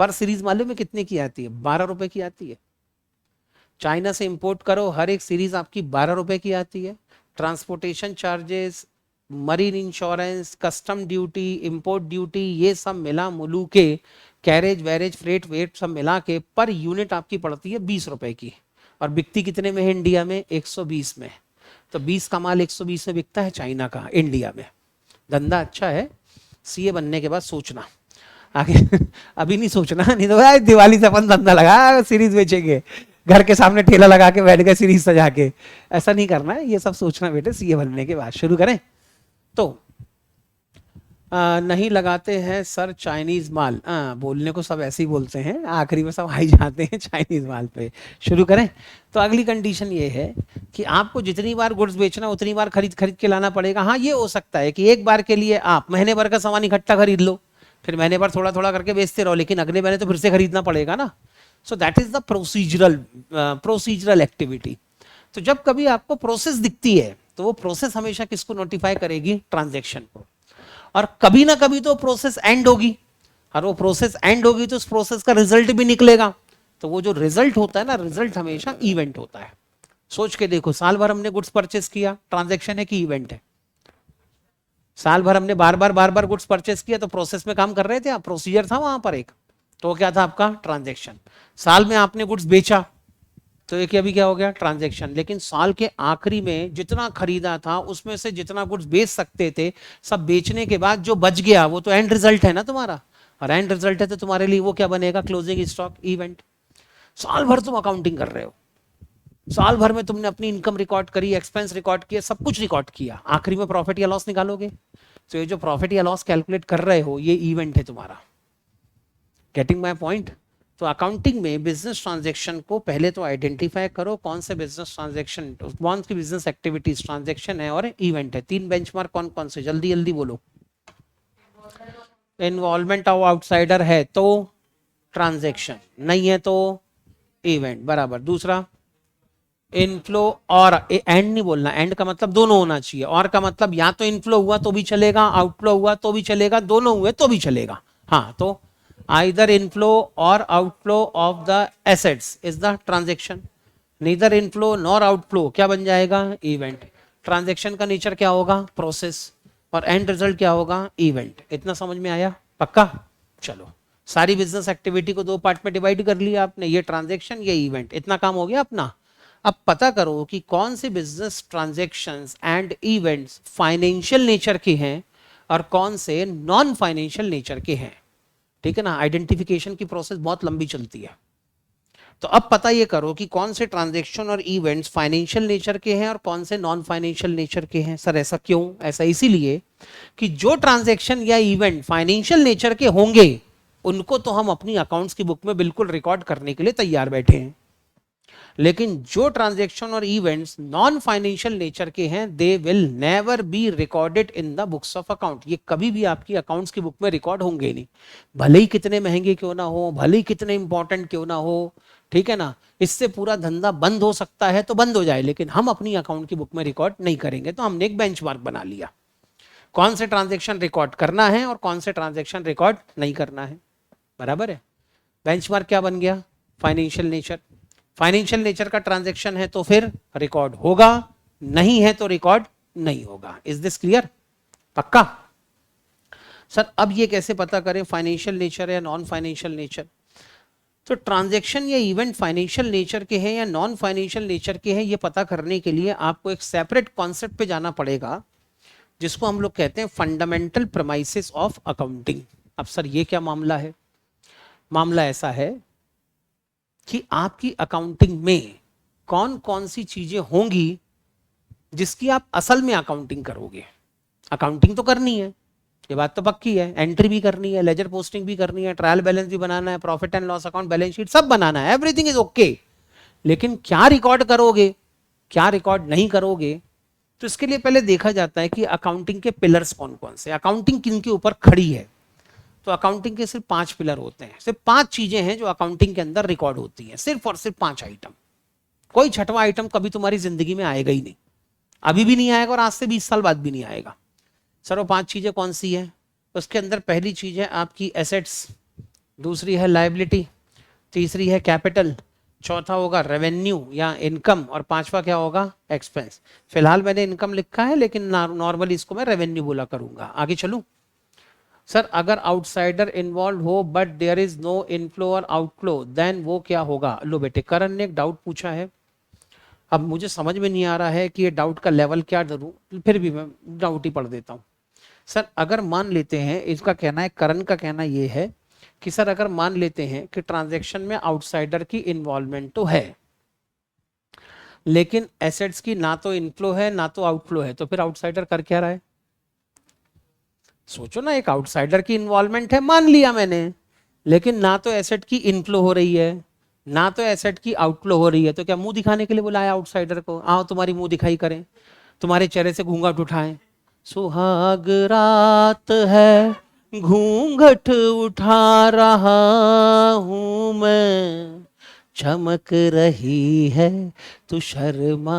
पर सीरीज मालूम है कितने की आती है, 12 रुपए की आती है। चाइना से इंपोर्ट करो, हर एक सीरीज आपकी 12 रुपए की आती है। Transportation charges, marine insurance, custom duty, import duty, ये सब मिला मुलू के, कैरेज वैरेज फ्रेट वेट सब मिला के पर यूनिट आपकी पड़ती है 20 रुपए की, और बिकती कितने में है इंडिया में, 120 में। तो 20 का माल 120 में बिकता है चाइना का इंडिया में। धंधा अच्छा है, सीए बनने के बाद सोचना आगे अभी नहीं सोचना, नहीं तो भाई दिवाली से अपन धंधा लगा सीरीज बेचेंगे, घर के सामने ठेला लगा के बैठ गए सीरीज सजा के, ऐसा नहीं करना है, ये सब सोचना बेटे सीए बनने के बाद। शुरू करें तो नहीं लगाते हैं सर चाइनीज माल। बोलने को सब ऐसे ही बोलते हैं, आखिरी में सब आ ही जाते हैं चाइनीज माल पे। शुरू करें। तो अगली कंडीशन ये है कि आपको जितनी बार गुड्स बेचना उतनी बार खरीद खरीद के लाना पड़ेगा। हाँ, ये हो सकता है कि एक बार के लिए आप महीने भर का सामान इकट्ठा खरीद लो, फिर महीने भर थोड़ा थोड़ा करके बेचते रहो, लेकिन अगले महीने तो फिर से खरीदना पड़ेगा ना। So that is the procedural activity. तो जब कभी आपको प्रोसेस दिखती है तो वो प्रोसेस हमेशा किसको नोटिफाई करेगी? ट्रांजैक्शन को। और कभी ना कभी तो प्रोसेस एंड होगी, और वो प्रोसेस एंड होगी तो उस प्रोसेस का रिजल्ट भी निकलेगा। तो वो जो रिजल्ट होता है ना, रिजल्ट हमेशा इवेंट होता है। सोच के देखो, साल भर हमने गुड्स परचेस किया, ट्रांजैक्शन है कि इवेंट है? साल भर हमने बार बार गुड्स परचेस किया तो प्रोसेस में काम कर रहे थे आप, प्रोसीजर था वहां पर एक, तो क्या था आपका? ट्रांजैक्शन। साल में आपने गुड्स बेचा तो एक अभी क्या हो गया? ट्रांजैक्शन। लेकिन साल के आखिरी में जितना खरीदा था उसमें से जितना गुड्स बेच सकते थे, सब बेचने के बाद जो बच गया वो तो एंड रिजल्ट है ना तुम्हारा। और एंड रिजल्ट है तो तुम्हारे लिए वो क्या बनेगा? Closing stock, event. साल भर तुम अकाउंटिंग कर रहे हो, साल भर में तुमने अपनी इनकम रिकॉर्ड करी, एक्सपेंस रिकॉर्ड किया, सब कुछ रिकॉर्ड किया, आखिरी में प्रॉफिट या लॉस निकालोगे। तो ये जो प्रॉफिट या लॉस कैलकुलेट कर रहे हो ये इवेंट है तुम्हारा। Getting my point? तो अकाउंटिंग में बिजनेस ट्रांजैक्शन को पहले तो आइडेंटिफाई करो, कौन से बिजनेस ट्रांजैक्शन, कौन सी बिजनेस एक्टिविटीज ट्रांजैक्शन है और इवेंट है। तीन बेंचमार्क कौन कौन से? जल्दी जल्दी बोलो। इन्वॉल्वमेंट ऑफ आउटसाइडर है तो ट्रांजैक्शन, नहीं है तो इवेंट, बराबर। दूसरा, इनफ्लो और एंड नहीं बोलना, एंड का मतलब दोनों होना चाहिए, और का मतलब या तो इनफ्लो हुआ तो भी चलेगा, आउटफ्लो हुआ तो भी चलेगा, दोनों हुए तो भी चलेगा। हाँ, तो आइदर इनफ्लो और outflow of the assets is the transaction, neither inflow nor outflow क्या बन जाएगा? इवेंट। ट्रांजेक्शन का नेचर क्या होगा? प्रोसेस। और एंड रिजल्ट क्या होगा? इवेंट। इतना समझ में आया? पक्का? चलो, सारी बिजनेस एक्टिविटी को दो पार्ट में डिवाइड कर लिया आपने, ये ट्रांजेक्शन ये इवेंट, इतना काम हो गया अपना। अब पता करो कि कौन से business transactions and events financial nature के हैं और कौन से नॉन फाइनेंशियल नेचर के हैं। ठीक है ना? आइडेंटिफिकेशन की प्रोसेस बहुत लंबी चलती है। तो अब पता ये करो कि कौन से ट्रांजैक्शन और इवेंट्स फाइनेंशियल नेचर के हैं और कौन से नॉन फाइनेंशियल नेचर के हैं। सर ऐसा क्यों? ऐसा इसीलिए कि जो ट्रांजैक्शन या इवेंट फाइनेंशियल नेचर के होंगे उनको तो हम अपनी अकाउंट्स की बुक में बिल्कुल रिकॉर्ड करने के लिए तैयार बैठे हैं, लेकिन जो ट्रांजैक्शन और इवेंट्स नॉन फाइनेंशियल नेचर के हैं they will never be recorded in the books of account. ये कभी भी आपकी अकाउंट्स की बुक में रिकॉर्ड होंगे नहीं, भले ही कितने महंगे क्यों ना हो, भले ही कितने इंपॉर्टेंट क्यों ना हो। ठीक है ना? इससे पूरा धंधा बंद हो सकता है तो बंद हो जाए, लेकिन हम अपनी अकाउंट की बुक में रिकॉर्ड नहीं करेंगे। तो हमने एक बेंचमार्क बना लिया, कौन से ट्रांजेक्शन रिकॉर्ड करना है और कौन से ट्रांजेक्शन रिकॉर्ड नहीं करना है। बराबर है? बेंचमार्क क्या बन गया? Financial nature. फाइनेंशियल नेचर का ट्रांजैक्शन है तो फिर रिकॉर्ड होगा, नहीं है तो रिकॉर्ड नहीं होगा। Is this clear? पक्का? सर अब ये कैसे पता करें फाइनेंशियल नेचर या नॉन फाइनेंशियल नेचर? तो ट्रांजैक्शन या इवेंट फाइनेंशियल नेचर के हैं या नॉन फाइनेंशियल नेचर के हैं, ये पता करने के लिए आपको एक सेपरेट कॉन्सेप्ट पे जाना पड़ेगा जिसको हम लोग कहते हैं फंडामेंटल प्रेमाइसिस ऑफ अकाउंटिंग। अब सर ये क्या मामला है? मामला ऐसा है कि आपकी अकाउंटिंग में कौन कौन सी चीजें होंगी जिसकी आप असल में अकाउंटिंग करोगे। अकाउंटिंग तो करनी है, ये बात तो पक्की है, एंट्री भी करनी है, लेजर पोस्टिंग भी करनी है, ट्रायल बैलेंस भी बनाना है, profit and loss account, balance sheet सब बनाना है, एवरीथिंग इज ओके। लेकिन क्या रिकॉर्ड करोगे, क्या रिकॉर्ड नहीं करोगे, तो इसके लिए पहले देखा जाता है कि अकाउंटिंग के पिलर्स कौन कौन से, अकाउंटिंग किन के ऊपर खड़ी है। तो अकाउंटिंग के सिर्फ 5 पिलर होते हैं, सिर्फ 5 चीजें हैं जो अकाउंटिंग के अंदर रिकॉर्ड होती हैं, सिर्फ और सिर्फ 5 आइटम। कोई छठवां आइटम कभी तुम्हारी जिंदगी में आएगा ही नहीं, अभी भी नहीं आएगा और आज से 20 साल बाद भी नहीं आएगा। सर वो 5 चीजें कौन सी है? उसके अंदर पहली चीज है आपकी एसेट्स, दूसरी है लायबिलिटी, तीसरी है कैपिटल, चौथा होगा रेवेन्यू या इनकम, और पांचवा क्या होगा? एक्सपेंस। फिलहाल मैंने इनकम लिखा है लेकिन नॉर्मली इसको मैं रेवेन्यू बोला करूंगा। आगे चलूं? सर अगर आउटसाइडर इन्वॉल्व हो but there is no inflow और आउटफ्लो देन वो क्या होगा? लो बेटे, करण ने एक डाउट पूछा है, अब मुझे समझ में नहीं आ रहा है कि ये डाउट का लेवल क्या धरूं, फिर भी मैं डाउट ही पढ़ देता हूं। सर अगर मान लेते हैं, इसका कहना है, करण का कहना ये है कि सर अगर मान लेते हैं कि ट्रांजैक्शन में आउटसाइडर की इन्वॉल्वमेंट तो है लेकिन एसेट्स की ना तो इनफ्लो है ना तो आउटफ्लो है, तो फिर आउटसाइडर कर क्या रहा है? सोचो ना, एक आउटसाइडर की इन्वॉल्वमेंट है, मान लिया मैंने, लेकिन ना तो एसेट की इनफ्लो हो रही है ना तो एसेट की आउटफ्लो हो रही है, तो क्या मुंह दिखाने के लिए बुलाया आउटसाइडर को? आओ तुम्हारी मुंह दिखाई करें, तुम्हारे चेहरे से घूंघट उठाएं। सुहाग रात है, घूंघट उठा रहा हूं मैं, चमक रही है तू शर्मा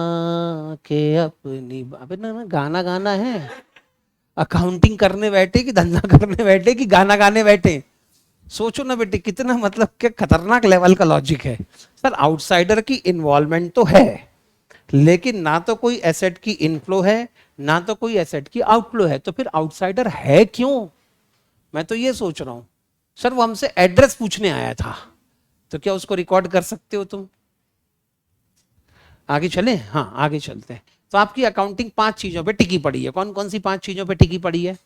के अपनी। अबे ना गाना गाना है, अकाउंटिंग करने बैठे कि धंधा करने बैठे कि गाना गाने बैठे? सोचो ना बेटे, कितना मतलब क्या खतरनाक लेवल का लॉजिक है। सर आउटसाइडर की इन्वॉल्वमेंट तो है, लेकिन ना तो कोई एसेट की इनफ्लो है ना तो कोई एसेट की आउटफ्लो है, तो फिर आउटसाइडर है क्यों? मैं तो ये सोच रहा हूं। सर वो हमसे एड्रेस पूछने आया था, तो क्या उसको रिकॉर्ड कर सकते हो तुम? आगे चले? हाँ आगे चलते हैं। तो आपकी अकाउंटिंग 5 चीजों पे टिकी पड़ी है। कौन कौन सी 5 चीजों पे टिकी पड़ी है?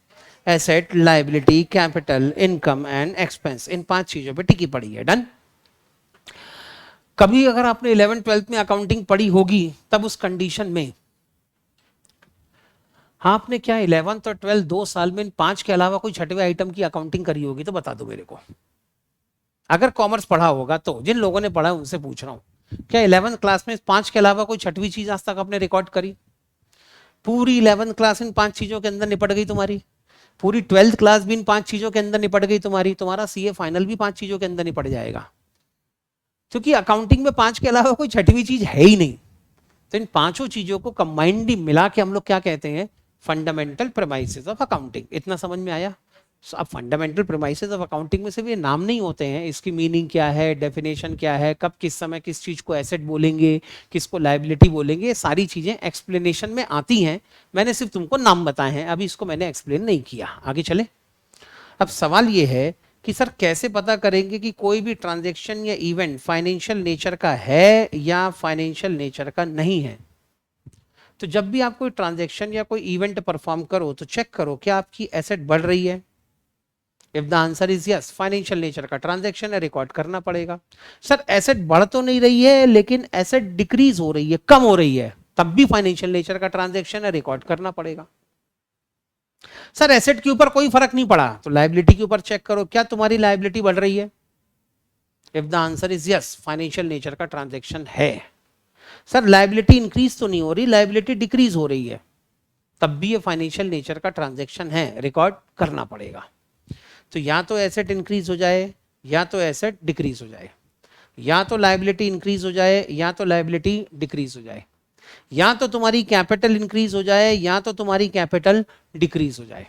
Asset, liability, capital, income and expense. इन 5 चीजों पे टिकी पड़ी है। डन। कभी अगर आपने 11th 12th में अकाउंटिंग पढ़ी होगी, तब उस कंडीशन में हाँ आपने क्या 11th और 12th 2 साल में इन 5 के अलावा कोई छठवें आइटम की अकाउंटिंग करी होगी तो बता दो मेरे को। अगर कॉमर्स पढ़ा होगा तो, जिन लोगों ने पढ़ा है उनसे पूछ रहा हूं, क्या 11th क्लास में 5 के अलावा कोई छठवीं चीज आज तक आपने रिकॉर्ड करी? पूरी 11th क्लास इन 5 चीजों के अंदर निपट गई तुम्हारी, पूरी 12th क्लास भी इन 5 चीजों के अंदर निपट गई तुम्हारी, तुम्हारा सीए फाइनल भी 5 चीजों के अंदर निपट जाएगा, क्योंकि अकाउंटिंग में 5 के अलावा कोई छठवीं चीज है ही नहीं। तो इन पांचों चीजों को कंबाइंडली मिला के हम लोग क्या कहते हैं? Fundamental premises of accounting. इतना समझ में आया? अब फंडामेंटल प्रेमाइसेस ऑफ अकाउंटिंग में सिर्फ ये नाम नहीं होते हैं, इसकी मीनिंग क्या है, डेफिनेशन क्या है, कब किस समय किस चीज को एसेट बोलेंगे, किसको लायबिलिटी बोलेंगे, ये सारी चीजें एक्सप्लेनेशन में आती हैं। मैंने सिर्फ तुमको नाम बताए हैं, अभी इसको मैंने एक्सप्लेन नहीं किया। आगे चले। अब सवाल ये है कि सर कैसे पता करेंगे कि कोई भी ट्रांजैक्शन या इवेंट फाइनेंशियल नेचर का है या फाइनेंशियल नेचर का नहीं है? तो जब भी आप कोई ट्रांजैक्शन या कोई इवेंट परफॉर्म करो तो चेक करो क्या आपकी एसेट बढ़ रही है। If the answer is yes, financial nature का ट्रांजैक्शन है, रिकॉर्ड करना पड़ेगा। सर एसेट बढ़ तो नहीं रही है लेकिन एसेट डिक्रीज हो रही है, कम हो रही है, तब भी फाइनेंशियल नेचर का ट्रांजैक्शन है, रिकॉर्ड करना पड़ेगा। सर एसेट के ऊपर कोई फर्क नहीं पड़ा तो लायबिलिटी के ऊपर चेक करो, क्या तुम्हारी लायबिलिटी बढ़ रही है? If the answer is yes, financial nature का ट्रांजैक्शन है। सर लायबिलिटी इंक्रीज तो नहीं हो रही, लायबिलिटी डिक्रीज हो रही है, तब भी ये फाइनेंशियल नेचर का ट्रांजैक्शन है, रिकॉर्ड करना पड़ेगा। तो या तो एसेट इंक्रीज हो जाए या तो एसेट डिक्रीज हो जाए, या तो लायबिलिटी इंक्रीज हो जाए या तो लायबिलिटी डिक्रीज हो जाए, या तो तुम्हारी कैपिटल इंक्रीज हो जाए या तो तुम्हारी कैपिटल डिक्रीज हो जाए,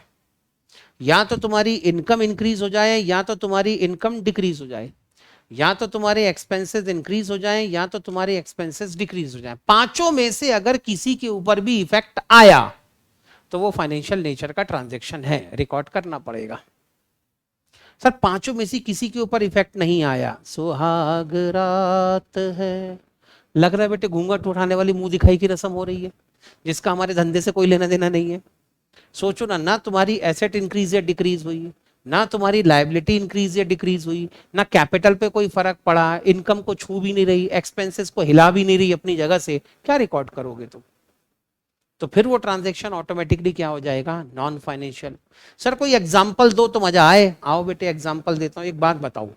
या तो तुम्हारी इनकम इंक्रीज हो जाए या तो तुम्हारी इनकम डिक्रीज हो जाए, या तो तुम्हारे एक्सपेंसेस इंक्रीज हो जाए या तो तुम्हारे एक्सपेंसेस डिक्रीज हो जाए। पांचों में से अगर किसी के ऊपर भी इफेक्ट आया तो वो फाइनेंशियल नेचर का ट्रांजैक्शन है, रिकॉर्ड करना पड़ेगा। सर पांचों में से किसी के ऊपर इफेक्ट नहीं आया, सुहाग रात है, लग रहा है बेटे घूंघट उठाने वाली मुंह दिखाई की रस्म हो रही है, जिसका हमारे धंधे से कोई लेना देना नहीं है। सोचो ना, ना तुम्हारी एसेट इंक्रीज या डिक्रीज हुई, ना तुम्हारी लायबिलिटी इंक्रीज या डिक्रीज हुई, ना कैपिटल पे कोई फर्क पड़ा, इनकम को छू भी नहीं रही, एक्सपेंसेस को हिला भी नहीं रही अपनी जगह से, क्या रिकॉर्ड करोगे तुम? तो फिर वो ट्रांजैक्शन ऑटोमेटिकली क्या हो जाएगा? Non financial. सर कोई एग्जांपल दो तो मजा आए। आओ बेटे एग्जांपल देता हूं। एक बात बताओ,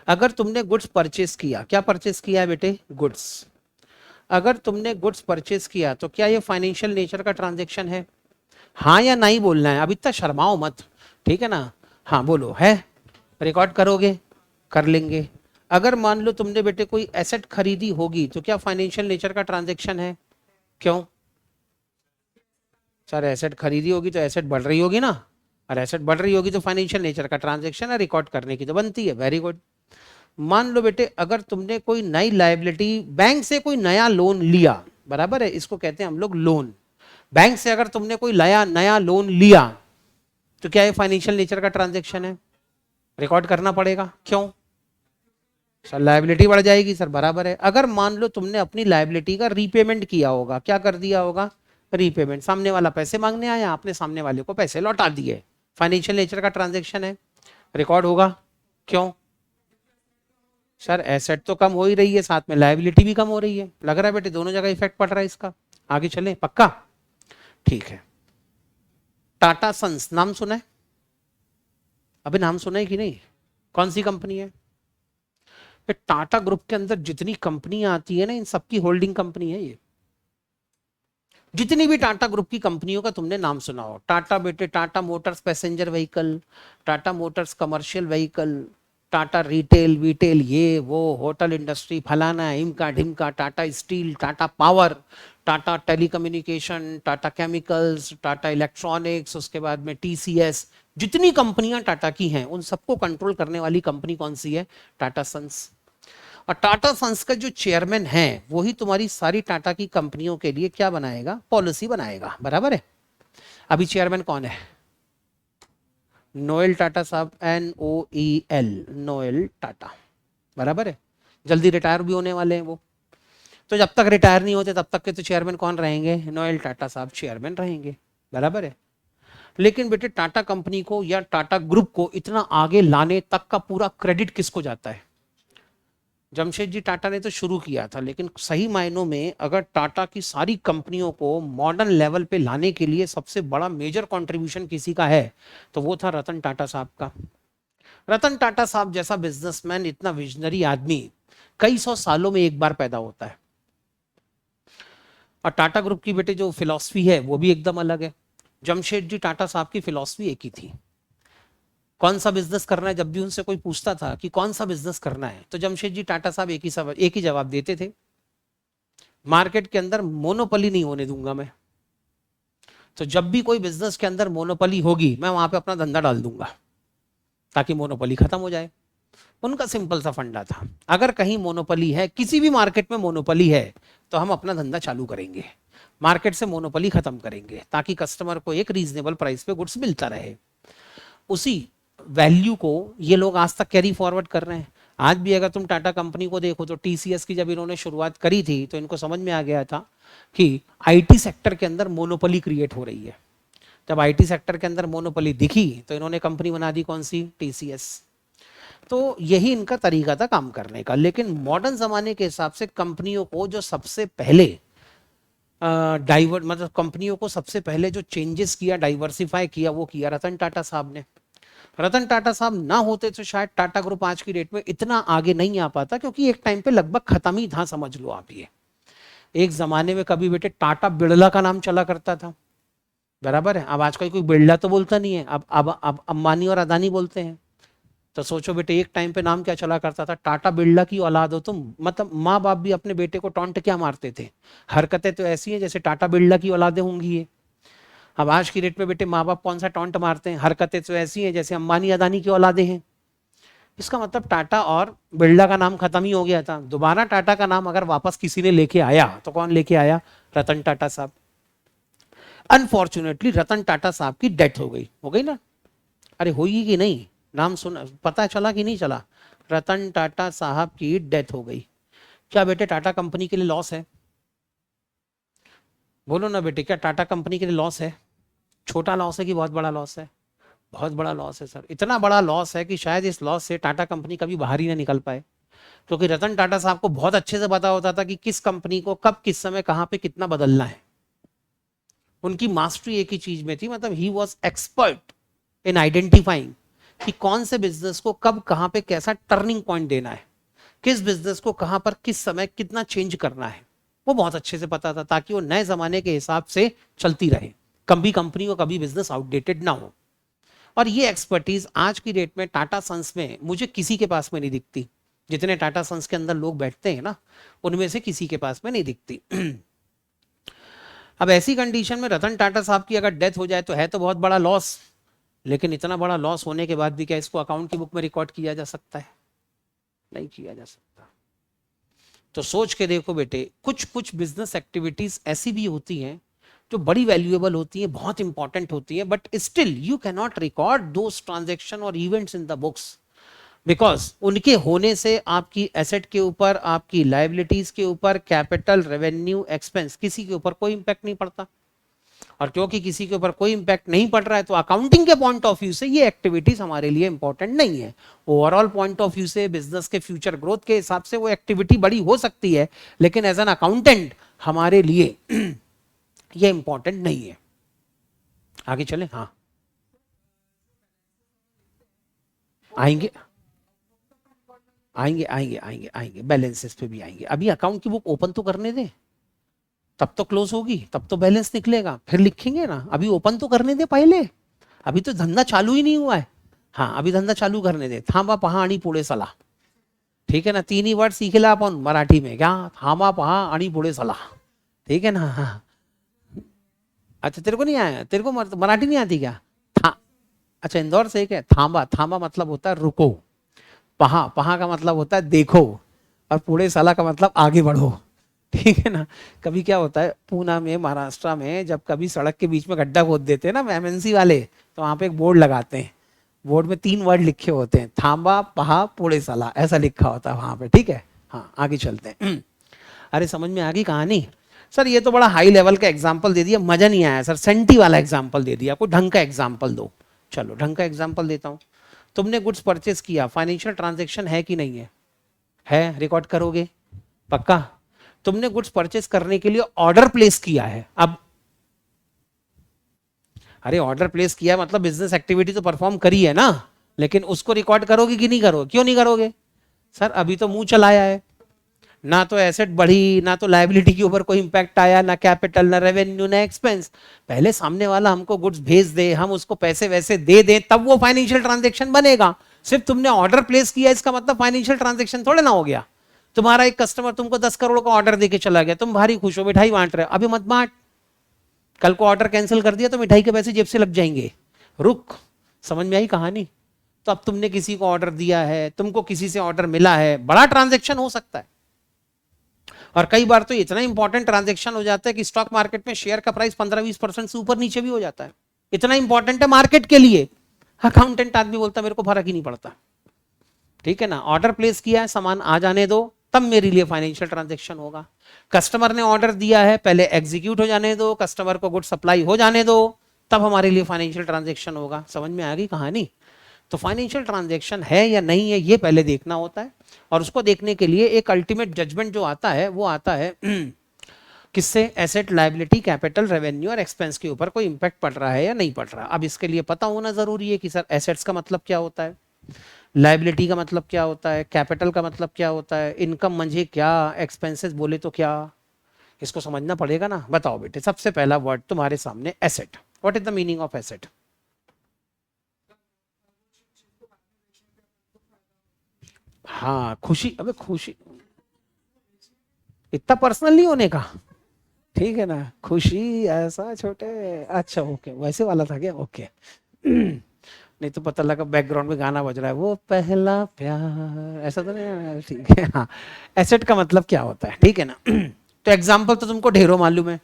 अगर तुमने गुड्स परचेस किया, क्या परचेस किया है बेटे? गुड्स। अगर तुमने गुड्स परचेस किया तो क्या ये फाइनेंशियल नेचर का ट्रांजैक्शन है? हाँ या नहीं बोलना है, अब इतना शर्माओ मत, ठीक है ना? हाँ बोलो, है? रिकॉर्ड करोगे? कर लेंगे। अगर मान लो तुमने बेटे कोई एसेट खरीदी होगी तो क्या फाइनेंशियल नेचर का ट्रांजैक्शन है? क्यों? सर एसेट खरीदी होगी तो एसेट बढ़ रही होगी ना, और एसेट बढ़ रही होगी तो फाइनेंशियल नेचर का ट्रांजैक्शन है, रिकॉर्ड करने की तो बनती है। Very good. मान लो बेटे अगर तुमने कोई नई लायबिलिटी, बैंक से कोई नया लोन लिया, बराबर है, इसको कहते हैं हम लोग लोन। बैंक से अगर तुमने कोई नया लोन लिया तो क्या ये फाइनेंशियल नेचर का ट्रांजैक्शन है? रिकॉर्ड करना पड़ेगा। क्यों? सर लायबिलिटी बढ़ जाएगी। सर बराबर है। अगर मान लो तुमने अपनी लायबिलिटी का रीपेमेंट किया होगा, क्या कर दिया होगा? रीपेमेंट। सामने वाला पैसे मांगने आया, आपने सामने वाले को पैसे लौटा दिए, फाइनेंशियल नेचर का ट्रांजैक्शन है, रिकॉर्ड होगा। क्यों? सर एसेट तो कम हो ही रही है, साथ में लायबिलिटी भी कम हो रही है, लग रहा है बेटे दोनों जगह इफेक्ट पड़ रहा है इसका। आगे चले? पक्का? ठीक है। टाटा सन्स नाम सुना है? अबे नाम सुना है कि नहीं? कौन सी कंपनी है? टाटा ग्रुप के अंदर जितनी कंपनियां आती है ना, इन सबकी होल्डिंग कंपनी है ये। जितनी भी टाटा ग्रुप की कंपनियों का तुमने नाम सुना हो, टाटा बेटे, Tata motors passenger vehicle, Tata motors commercial vehicle, Tata retail वीटेल, ये वो होटल इंडस्ट्री, फलाना इमका ढिमका, Tata steel, Tata power, Tata telecommunication, Tata chemicals, Tata electronics, उसके बाद में टीसीएस, जितनी कंपनियां टाटा की हैं उन सबको कंट्रोल करने वाली कंपनी कौन सी है? टाटा सन्स। और टाटा सन्स का जो चेयरमैन है वही तुम्हारी सारी टाटा की कंपनियों के लिए क्या बनाएगा? पॉलिसी बनाएगा, बराबर है। अभी चेयरमैन कौन है? नोएल टाटा साहब, NOEL, नोएल टाटा, बराबर है। जल्दी रिटायर भी होने वाले हैं वो, तो जब तक रिटायर नहीं होते तब तक के तो चेयरमैन कौन रहेंगे? नोएल टाटा साहब चेयरमैन रहेंगे, बराबर है। लेकिन बेटे टाटा कंपनी को या टाटा ग्रुप को इतना आगे लाने तक का पूरा क्रेडिट किसको जाता है? जमशेद जी टाटा ने तो शुरू किया था, लेकिन सही मायनों में अगर टाटा की सारी कंपनियों को मॉडर्न लेवल पे लाने के लिए सबसे बड़ा मेजर कंट्रीब्यूशन किसी का है तो वो था रतन टाटा साहब का। रतन टाटा साहब जैसा बिजनेसमैन, इतना विजनरी आदमी कई सौ सालों में एक बार पैदा होता है। और टाटा ग्रुप की बेटे जो फिलॉसफी है वो भी एकदम अलग है। जमशेद जी टाटा साहब की फिलॉसफी एक ही थी, कौन सा बिजनेस करना है। जब भी उनसे कोई पूछता था कि कौन सा बिजनेस करना है तो जमशेद जी टाटा साहब एक ही जवाब देते थे, मार्केट के अंदर मोनोपोली नहीं होने दूंगा मैं। तो जब भी कोई बिजनेस के अंदर मोनोपोली होगी मैं वहां पे अपना धंधा डाल दूंगा ताकि मोनोपोली खत्म हो जाए। उनका सिंपल सा फंडा था, अगर कहीं मोनोपोली है, किसी भी मार्केट में मोनोपोली है, तो हम अपना धंधा चालू करेंगे, मार्केट से मोनोपोली खत्म करेंगे ताकि कस्टमर को एक रीजनेबल प्राइस पे गुड्स मिलता रहे। उसी वैल्यू को ये लोग आज तक कैरी फॉरवर्ड कर रहे हैं। आज भी अगर तुम टाटा कंपनी को देखो तो टीसीएस की जब इन्होंने शुरुआत करी थी तो इनको समझ में आ गया था कि आईटी सेक्टर के अंदर मोनोपोली क्रिएट हो रही है। जब आईटी सेक्टर के अंदर मोनोपोली दिखी तो इन्होंने कंपनी बना दी, कौन सी? टीसीएस। तो यही इनका तरीका था काम करने का। लेकिन मॉडर्न जमाने के हिसाब से कंपनियों को जो सबसे पहले मतलब कंपनियों को सबसे पहले जो चेंजेस किया, डाइवर्सिफाई किया, वो किया रतन टाटा साहब ने। रतन टाटा साहब ना होते तो शायद टाटा ग्रुप आज की डेट में इतना आगे नहीं आ पाता, क्योंकि एक टाइम पे लगभग खत्म ही था, समझ लो आप ये। एक जमाने में कभी बेटे टाटा बिरला का नाम चला करता था, बराबर है। अब आजकल कोई बिरला तो बोलता नहीं है, अब अंबानी और अदानी बोलते हैं। तो सोचो बेटे एक टाइम पे नाम क्या चला करता था? टाटा बिरला की औलाद हो तुम। मतलब माँ बाप भी अपने बेटे को टॉन्ट क्या मारते थे, हरकतें तो ऐसी हैं जैसे टाटा बिरला की औलादें होंगी ये। अब आज की डेट में बेटे माँ बाप कौन सा टॉन्ट मारते हैं, हरकतें तो ऐसी हैं जैसे अंबानी अदानी की औलादे हैं। इसका मतलब टाटा और बिरला का नाम खत्म ही हो गया था। दोबारा टाटा का नाम अगर वापस किसी ने लेके आया तो कौन लेके आया? रतन टाटा साहब। अनफॉर्चुनेटली रतन टाटा साहब की डेथ हो गई ना। अरे होगी कि नहीं? नाम सुना, पता चला कि नहीं चला? रतन टाटा साहब की डेथ हो गई। क्या बेटे टाटा कंपनी के लिए लॉस है? बोलो ना बेटे, क्या टाटा कंपनी के लिए लॉस है? छोटा लॉस है कि बहुत बड़ा लॉस है? बहुत बड़ा लॉस है सर। इतना बड़ा लॉस है कि शायद इस लॉस से टाटा कंपनी कभी बाहर ही ना निकल पाए, क्योंकि रतन टाटा साहब को बहुत अच्छे से पता होता था कि किस कंपनी को कब किस समय कहां पे कितना बदलना है। उनकी मास्टरी एक ही चीज में थी, मतलब he was expert in identifying कि कौन से बिजनेस को कब कहां पे कैसा टर्निंग पॉइंट देना है, किस बिजनेस को कहां पर किस समय कितना चेंज करना है, वो बहुत अच्छे से पता था, ताकि वो नए जमाने के हिसाब से चलती रहे, कभी कंपनी को कभी बिजनेस आउटडेटेड ना हो। और ये एक्सपर्टीज आज की डेट में टाटा सन्स में मुझे किसी के पास में नहीं दिखती। जितने टाटा सन्स के अंदर लोग बैठते हैं ना, उनमें से किसी के पास में नहीं दिखती। अब ऐसी कंडीशन में रतन टाटा साहब की अगर डेथ हो जाए तो है तो बहुत बड़ा लॉस, लेकिन इतना बड़ा लॉस होने के बाद भी क्या इसको अकाउंट की बुक में रिकॉर्ड किया जा सकता है? नहीं किया जा सकता। तो सोच के देखो बेटे, कुछ कुछ बिजनेस एक्टिविटीज ऐसी भी होती हैं जो बड़ी वैल्यूएबल होती है, बहुत इंपॉर्टेंट होती है, but still you can not record those transaction और events in the books, because उनके होने से आपकी एसेट के ऊपर, आपकी लायबिलिटीज के ऊपर, कैपिटल, रेवेन्यू, एक्सपेंस, किसी के ऊपर कोई इंपैक्ट नहीं पड़ता। और क्योंकि किसी के ऊपर कोई इंपैक्ट नहीं पड़ रहा है तो अकाउंटिंग के पॉइंट ऑफ व्यू से ये एक्टिविटीज हमारे लिए इंपॉर्टेंट नहीं है। ओवरऑल पॉइंट ऑफ व्यू से, बिजनेस के फ्यूचर ग्रोथ के हिसाब से वो एक्टिविटी बड़ी हो सकती है, लेकिन एज एन अकाउंटेंट हमारे लिए ये इंपॉर्टेंट नहीं है। आगे चले। हाँ आएंगे आएंगे आएंगे आएंगे आएंगे, बैलेंसेस पे भी आएंगे। अभी अकाउंट की बुक ओपन तो करने दे, तब तो क्लोज होगी, तब तो बैलेंस निकलेगा, फिर लिखेंगे ना। अभी ओपन तो करने दे पहले, अभी तो धंधा चालू ही नहीं हुआ है। हाँ अभी धंधा चालू करने दे। थांबा पहा आणि पुढे चला, ठीक है ना। तीन ही वर्ड सीखेला अपन मराठी में, क्या? थांबा पहा आणि पुढे चला, ठीक है ना। हाँ। अच्छा तेरे को नहीं आया, तेरे को मराठी नहीं आती क्या? था अच्छा इंदौर से क्या? थांबा, थांबा मतलब होता है रुको, पहा, पहा का मतलब होता है देखो, और पुणे साला का मतलब आगे बढ़ो, ठीक है ना। कभी क्या होता है पूना में, महाराष्ट्र में, जब कभी सड़क के बीच में गड्ढा खोद देते हैं ना एमएनसी वाले, तो वहां पे एक बोर्ड लगाते हैं, बोर्ड में तीन वर्ड लिखे होते हैं, थांबा पहा पुणे साला, ऐसा लिखा होता है वहां पे, ठीक है। हाँ आगे चलते हैं। अरे समझ में आ गई कहानी? सर ये तो बड़ा हाई लेवल का एग्जाम्पल दे दिया, मजा नहीं आया सर, सेंटी वाला एग्जाम्पल दे दिया, कोई ढंग का एग्जाम्पल दो। चलो ढंग का एग्जाम्पल देता हूँ। तुमने गुड्स परचेस किया, फाइनेंशियल ट्रांजेक्शन है कि नहीं है? है, रिकॉर्ड करोगे पक्का? तुमने गुड्स परचेस करने के लिए ऑर्डर प्लेस किया है। अब अरे ऑर्डर प्लेस किया मतलब बिजनेस एक्टिविटी तो परफॉर्म करी है ना, लेकिन उसको रिकॉर्ड करोगे कि नहीं करोगे? क्यों नहीं करोगे? सर अभी तो मुंह चलाया है, ना तो एसेट बढ़ी, ना तो लायबिलिटी के ऊपर कोई इंपैक्ट आया, ना कैपिटल, ना रेवेन्यू, ना एक्सपेंस। पहले सामने वाला हमको गुड्स भेज दे, हम उसको पैसे वैसे दे दें, तब वो फाइनेंशियल ट्रांजेक्शन बनेगा। सिर्फ तुमने ऑर्डर प्लेस किया इसका मतलब फाइनेंशियल ट्रांजेक्शन थोड़े ना हो गया। तुम्हारा एक कस्टमर तुमको 10 करोड़ का ऑर्डर देके चला गया, तुम भारी खुश हो, मिठाई बांट रहे हो, अभी मत बांट, कल को ऑर्डर कैंसिल कर दिया तो मिठाई के पैसे जेब से लग जाएंगे। रुक, समझ में आई कहानी? तो अब तुमने किसी को ऑर्डर दिया है, तुमको किसी से ऑर्डर मिला है, बड़ा ट्रांजेक्शन हो सकता है, और कई बार तो इतना इंपॉर्टेंट ट्रांजेक्शन हो जाता है कि स्टॉक मार्केट में शेयर का प्राइस 15-20% से ऊपर नीचे भी हो जाता है। इतना इंपॉर्टेंट है मार्केट के लिए। अकाउंटेंट आदमी बोलता मेरे को फर्क ही नहीं पड़ता, ठीक है ना। ऑर्डर प्लेस किया है, सामान आ जाने दो, तब मेरे लिए फाइनेंशियल ट्रांजेक्शन होगा। कस्टमर ने ऑर्डर दिया है, पहले एग्जीक्यूट हो जाने दो, कस्टमर को गुड सप्लाई हो जाने दो, तब हमारे लिए फाइनेंशियल ट्रांजेक्शन होगा। समझ में आ गई कहानी? तो फाइनेंशियल ट्रांजेक्शन है या नहीं है ये पहले देखना होता है, और उसको देखने के लिए एक अल्टीमेट जजमेंट जो आता है वो आता है किससे? एसेट, लायबिलिटी, कैपिटल, रेवेन्यू और एक्सपेंस के ऊपर कोई इंपैक्ट पड़ रहा है या नहीं पड़ रहा। अब इसके लिए पता होना जरूरी है कि सर एसेट्स का मतलब क्या होता है, लायबिलिटी का मतलब क्या होता है, कैपिटल का मतलब क्या होता है, इनकम म्हणजे क्या, एक्सपेंसेस बोले तो क्या, इसको समझना पड़ेगा ना। बताओ बेटे, सबसे पहला वर्ड तुम्हारे सामने asset. What is the meaning of asset? हाँ खुशी, अबे खुशी, इतना पर्सनल नहीं होने का, ठीक है ना। खुशी ऐसा छोटे, अच्छा ओके, वैसे वाला था क्या? ओके। नहीं तो पता लगा बैकग्राउंड में गाना बज रहा है, वो पहला प्यार, ऐसा तो नहीं, ठीक है। हाँ एसेट का मतलब क्या होता है, ठीक है ना। तो एग्जाम्पल तो तुमको ढेरों मालूम है,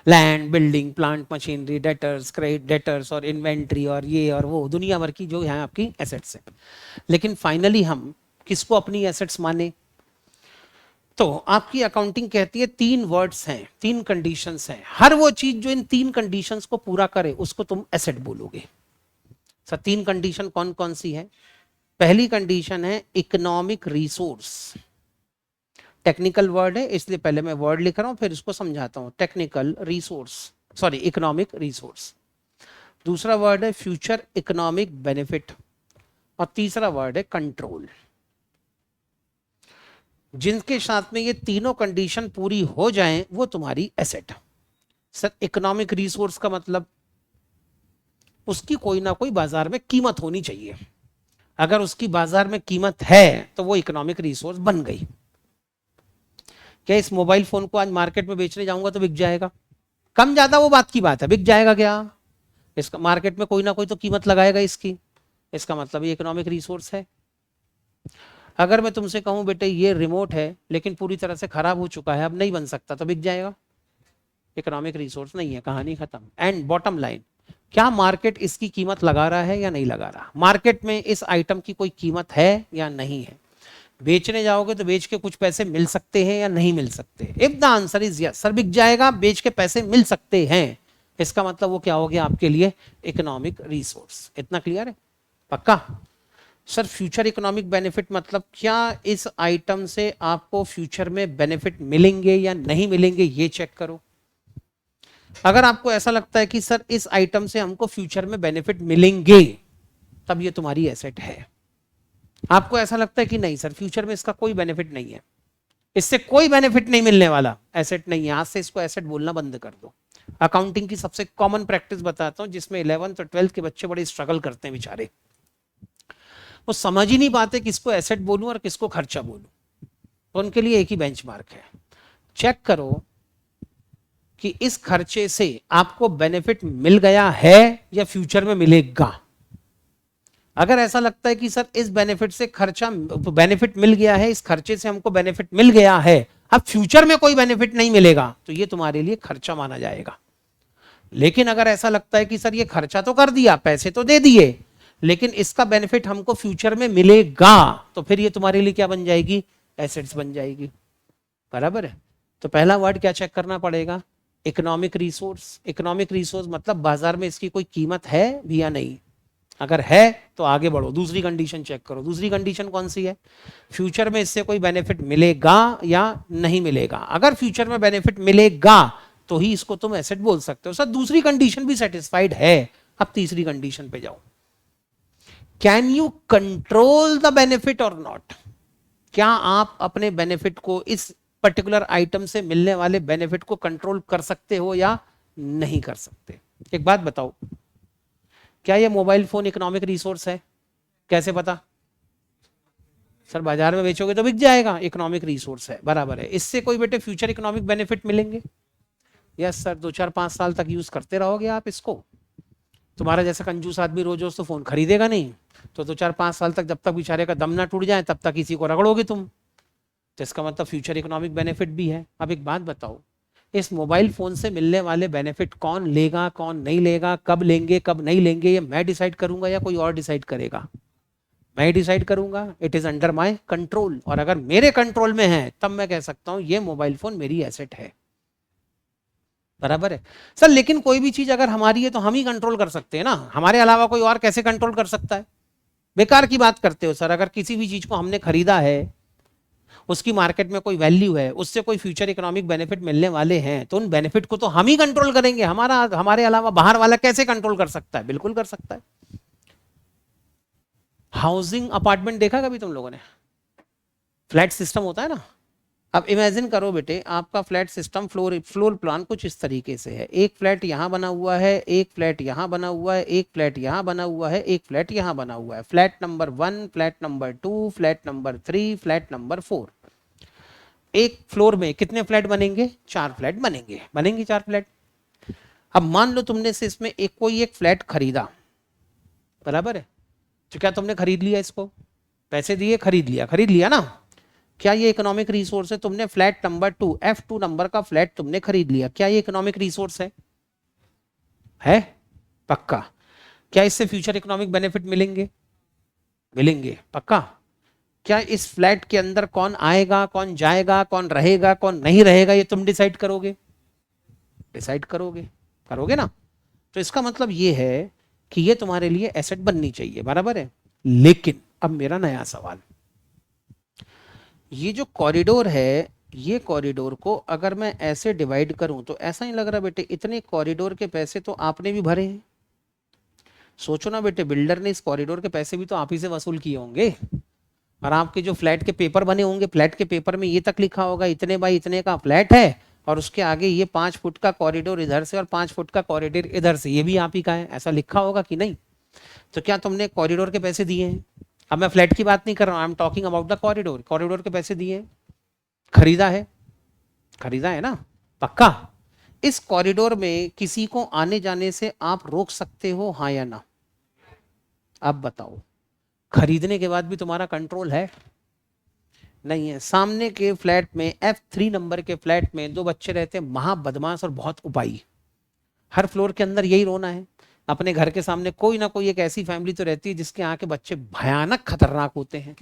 land, building, plant, machinery, debtors, credit debtors और इन्वेंट्री और ये और वो, दुनिया भर की जो है आपकी एसेट्स है। लेकिन फाइनली हम किसको अपनी एसेट्स माने? तो आपकी अकाउंटिंग कहती है तीन वर्ड्स हैं, तीन कंडीशंस हैं, हर वो चीज जो इन तीन कंडीशंस को पूरा करे उसको तुम एसेट बोलोगे। सर तीन कंडीशन कौन कौन सी है? पहली कंडीशन है इकोनॉमिक रिसोर्स, टेक्निकल वर्ड है इसलिए पहले मैं वर्ड लिख रहा हूं फिर इसको समझाता हूं। Technical resource, sorry economic resource. दूसरा वर्ड है फ्यूचर इकोनॉमिक बेनिफिट, और तीसरा वर्ड है कंट्रोल। जिनके साथ में ये तीनों कंडीशन पूरी हो जाएं वो तुम्हारी एसेट। सर इकोनॉमिक रिसोर्स का मतलब उसकी कोई ना कोई बाजार में कीमत होनी चाहिए, अगर उसकी बाजार में कीमत है तो वो इकोनॉमिक रिसोर्स बन गई। क्या इस मोबाइल फोन को आज मार्केट में बेचने जाऊंगा तो बिक जाएगा? कम ज्यादा वो बात की बात है, बिक जाएगा क्या? इसका मार्केट में कोई ना कोई तो कीमत लगाएगा इसकी, इसका मतलब ये इकोनॉमिक रिसोर्स है। अगर मैं तुमसे कहूं बेटे ये रिमोट है लेकिन पूरी तरह से खराब हो चुका है, अब नहीं बन सकता, तो बिक जाएगा? इकोनॉमिक रिसोर्स नहीं है, कहानी खत्म। एंड बॉटम लाइन, क्या मार्केट इसकी कीमत लगा रहा है या नहीं लगा रहा? मार्केट में इस आइटम की कोई कीमत है या नहीं है? बेचने जाओगे तो बेच के कुछ पैसे मिल सकते हैं या नहीं मिल सकते? If the answer is yes, sir बिक जाएगा, बेच के पैसे मिल सकते हैं, इसका मतलब वो क्या हो गया आपके लिए? Economic resource. इतना क्लियर है? पक्का? सर फ्यूचर इकोनॉमिक बेनिफिट मतलब क्या इस आइटम से आपको फ्यूचर में बेनिफिट मिलेंगे या नहीं मिलेंगे ये चेक करो। अगर आपको ऐसा लगता है कि सर इस आइटम से हमको फ्यूचर में बेनिफिट मिलेंगे, तब ये तुम्हारी एसेट है। आपको ऐसा लगता है कि नहीं सर फ्यूचर में इसका कोई बेनिफिट नहीं है, इससे कोई बेनिफिट नहीं मिलने वाला, एसेट नहीं है, आज से इसको एसेट बोलना बंद कर दो। अकाउंटिंग की सबसे कॉमन प्रैक्टिस बताता हूं, जिसमें 11th और 12th के बच्चे बड़े स्ट्रगल करते हैं बेचारे, वो समझ ही नहीं पाते किसको एसेट बोलूं और किसको खर्चा बोलूं। तो उनके लिए एक ही बेंचमार्क है, चेक करो कि इस खर्चे से आपको बेनिफिट मिल गया है या फ्यूचर में मिलेगा। अगर ऐसा लगता है कि सर इस बेनिफिट से खर्चा बेनिफिट मिल गया है, इस खर्चे से हमको बेनिफिट मिल गया है, अब फ्यूचर में कोई बेनिफिट नहीं मिलेगा, तो ये तुम्हारे लिए खर्चा माना जाएगा। लेकिन अगर ऐसा लगता है कि सर ये खर्चा तो कर दिया, पैसे तो दे दिए, लेकिन इसका बेनिफिट हमको फ्यूचर में मिलेगा, तो फिर ये तुम्हारे लिए क्या बन जाएगी, एसेट्स बन जाएगी। बराबर है। तो पहला वर्ड क्या चेक करना पड़ेगा, इकोनॉमिक रिसोर्स। इकोनॉमिक रिसोर्स मतलब बाजार में इसकी कोई कीमत है भी या नहीं, अगर है तो आगे बढ़ो। दूसरी कंडीशन चेक करो, दूसरी कंडीशन कौन सी है, फ्यूचर में इससे कोई बेनिफिट मिलेगा या नहीं मिलेगा। अगर फ्यूचर में बेनिफिट मिलेगा तो ही इसको तुम एसेट बोल सकते हो। सर दूसरी कंडीशन भी सेटिस्फाइड है, अब तीसरी कंडीशन पे जाओ, can you control the benefit और नॉट। क्या आप अपने बेनिफिट को, इस पर्टिकुलर आइटम से मिलने वाले बेनिफिट को कंट्रोल कर सकते हो या नहीं कर सकते। एक बात बताओ, क्या ये मोबाइल फोन इकोनॉमिक रिसोर्स है, कैसे पता, सर बाजार में बेचोगे तो बिक जाएगा, इकोनॉमिक रिसोर्स है, बराबर है। इससे कोई बेटे फ्यूचर इकोनॉमिक बेनिफिट मिलेंगे, यस सर, 2 4 5 साल तक यूज करते रहोगे आप इसको। तुम्हारा जैसा कंजूस आदमी रोज रोज तो फोन खरीदेगा नहीं, तो 2 4 5 साल तक, जब तक बेचारे का दम ना टूट जाए तब तक इसी को रगड़ोगे तुम, तो इसका मतलब फ्यूचर इकोनॉमिक बेनिफिट भी है। अब एक बात बताओ, इस मोबाइल फोन से मिलने वाले बेनिफिट कौन लेगा कौन नहीं लेगा, कब लेंगे कब नहीं लेंगे, ये मैं डिसाइड करूंगा या कोई और डिसाइड करेगा, मैं डिसाइड करूंगा। It is under my control, और अगर मेरे कंट्रोल में है तब मैं कह सकता हूं ये मोबाइल फोन मेरी एसेट है। बराबर है सर, लेकिन कोई भी चीज अगर हमारी है तो हम ही कंट्रोल कर सकते हैं ना, हमारे अलावा कोई और कैसे कंट्रोल कर सकता है। बेकार की बात करते हो सर, अगर किसी भी चीज को हमने खरीदा है, उसकी मार्केट में कोई वैल्यू है, उससे कोई फ्यूचर इकोनॉमिक बेनिफिट मिलने वाले हैं, तो उन बेनिफिट को तो हम ही कंट्रोल करेंगे, हमारे अलावा बाहर वाला कैसे कंट्रोल कर सकता है, बिल्कुल कर सकता है। हाउसिंग अपार्टमेंट देखा कभी तुम लोगों ने, फ्लैट सिस्टम होता है ना। अब इमेजिन करो बेटे, आपका फ्लैट सिस्टम फ्लोर प्लान कुछ इस तरीके से है, एक फ्लैट यहां बना हुआ है, एक फ्लैट यहां बना हुआ है, एक फ्लैट यहां बना हुआ है, एक फ्लैट यहां बना हुआ है, flat number 1, flat number 2, flat number 3, flat number 4। एक फ्लोर में कितने फ्लैट बनेंगे, 4 फ्लैट बनेंगे 4 फ्लैट। अब मान लो तुमने से इसमें कोई एक फ्लैट खरीदा, बराबर है, तो क्या तुमने खरीद लिया इसको, पैसे दिए खरीद लिया ना, क्या ये इकोनॉमिक रिसोर्स है। तुमने फ्लैट नंबर 2 F2 नंबर का फ्लैट तुमने खरीद लिया, क्या ये इकोनॉमिक रिसोर्स है पक्का। क्या इससे फ्यूचर इकोनॉमिक बेनिफिट मिलेंगे पक्का। क्या इस फ्लैट के अंदर कौन आएगा कौन जाएगा, कौन रहेगा कौन नहीं रहेगा, ये तुम डिसाइड करोगे ना। तो इसका मतलब ये है कि ये तुम्हारे लिए एसेट बननी चाहिए, बराबर है। लेकिन अब मेरा नया सवाल, ये जो कॉरिडोर है, ये कॉरिडोर को अगर मैं ऐसे डिवाइड करूं तो ऐसा ही लग रहा बेटे इतने कॉरिडोर के पैसे तो आपने भी भरे हैं। सोचो ना बेटे, बिल्डर ने इस कॉरिडोर के पैसे भी तो आप ही से वसूल किए होंगे, और आपके जो फ्लैट के पेपर बने होंगे, फ्लैट के पेपर में ये तक लिखा होगा इतने बाई इतने का फ्लैट है, और उसके आगे ये 5 फुट का कॉरिडोर इधर से और 5 फुट का कॉरिडोर इधर से, ये भी आप ही का है, ऐसा लिखा होगा कि नहीं। तो क्या तुमने कॉरिडोर के पैसे दिए हैं। अब मैं फ्लैट की बात नहीं कर रहा हूं, I am talking about the corridor के पैसे दिए हैं, खरीदा है ना पक्का। इस कॉरिडोर में किसी को आने जाने से आप रोक सकते हो, हाँ या ना। अब बताओ, खरीदने के बाद भी तुम्हारा कंट्रोल है नहीं है। सामने के फ्लैट में F3 नंबर के फ्लैट में 2 बच्चे रहते हैं, महा बदमाश और बहुत उपाई, हर फ्लोर के अंदर यही रोना है। अपने घर के सामने कोई ना कोई एक ऐसी फैमिली तो रहती है जिसके यहाँ के बच्चे भयानक खतरनाक होते हैं,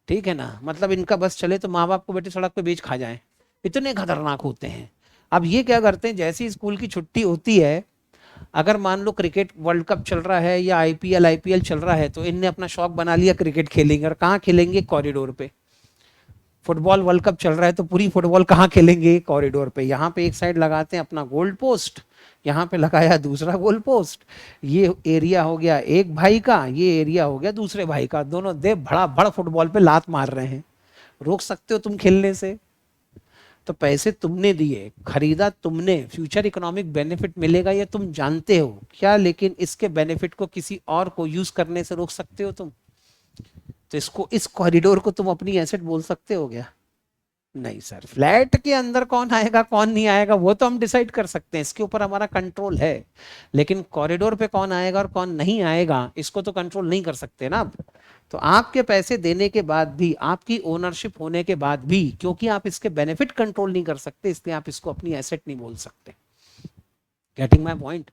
ठीक है ना, मतलब इनका बस चले तो माँ बाप को बेटे सड़क पे बेच खा जाए, इतने खतरनाक होते हैं। अब ये क्या करते हैं, जैसी स्कूल की छुट्टी होती है, अगर मान लो क्रिकेट वर्ल्ड कप चल रहा है या आईपीएल चल रहा है, तो इनने अपना शौक बना लिया क्रिकेट खेलेंगे, और कहाँ खेलेंगे, कॉरिडोर पे। फुटबॉल वर्ल्ड कप चल रहा है तो पूरी फुटबॉल कहाँ खेलेंगे, कॉरिडोर पे। यहाँ पे एक साइड लगाते हैं अपना गोल्ड पोस्ट, यहाँ पे लगाया दूसरा गोल पोस्ट, ये एरिया हो गया एक भाई का, ये एरिया हो गया दूसरे भाई का, दोनों दे बड़ा बड़ा फुटबॉल पे लात मार रहे हैं, रोक सकते हो तुम खेलने से? तो पैसे तुमने दिए, खरीदा तुमने, फ्यूचर इकोनॉमिक बेनिफिट मिलेगा ये तुम जानते हो क्या, लेकिन इसके बेनिफिट को किसी और को यूज करने से रोक सकते हो तुम? तो इसको, इस कॉरिडोर को तुम अपनी एसेट बोल सकते हो क्या? नहीं सर। फ्लैट के अंदर कौन आएगा कौन नहीं आएगा वो तो हम डिसाइड कर सकते हैं, इसके ऊपर हमारा कंट्रोल है, लेकिन कॉरिडोर पे कौन आएगा और कौन नहीं आएगा इसको तो कंट्रोल नहीं कर सकते ना आप। तो आपके पैसे देने के बाद भी, आपकी ओनरशिप होने के बाद भी, क्योंकि आप इसके बेनिफिट कंट्रोल नहीं कर सकते, इसलिए आप इसको अपनी एसेट नहीं बोल सकते। Getting my point?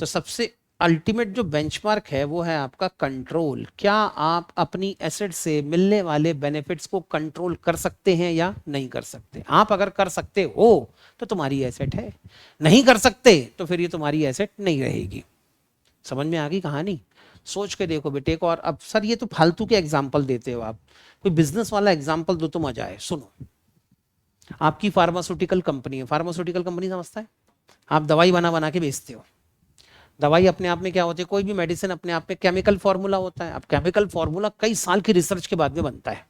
तो सबसे अल्टीमेट जो बेंचमार्क है वो है आपका कंट्रोल। क्या आप अपनी एसेट से मिलने वाले बेनिफिट्स को कंट्रोल कर सकते हैं या नहीं कर सकते? आप अगर कर सकते हो तो तुम्हारी एसेट है, नहीं कर सकते तो फिर ये तुम्हारी एसेट नहीं रहेगी। समझ में आ गई कहानी? सोच के देखो बेटे को। और अब सर ये तो फालतू के एग्जाम्पल देते हो आप, कोई बिजनेस वाला एग्जाम्पल दो तो मजा आए। सुनो, आपकी फार्मास्यूटिकल कंपनी है, फार्मास्यूटिकल कंपनी समझता है, आप दवाई बना बना के बेचते हो। दवाई अपने आप में क्या होती है, कोई भी मेडिसिन अपने आप में केमिकल फॉर्मूला होता है। अब केमिकल फॉर्मूला कई साल की रिसर्च के बाद में बनता है,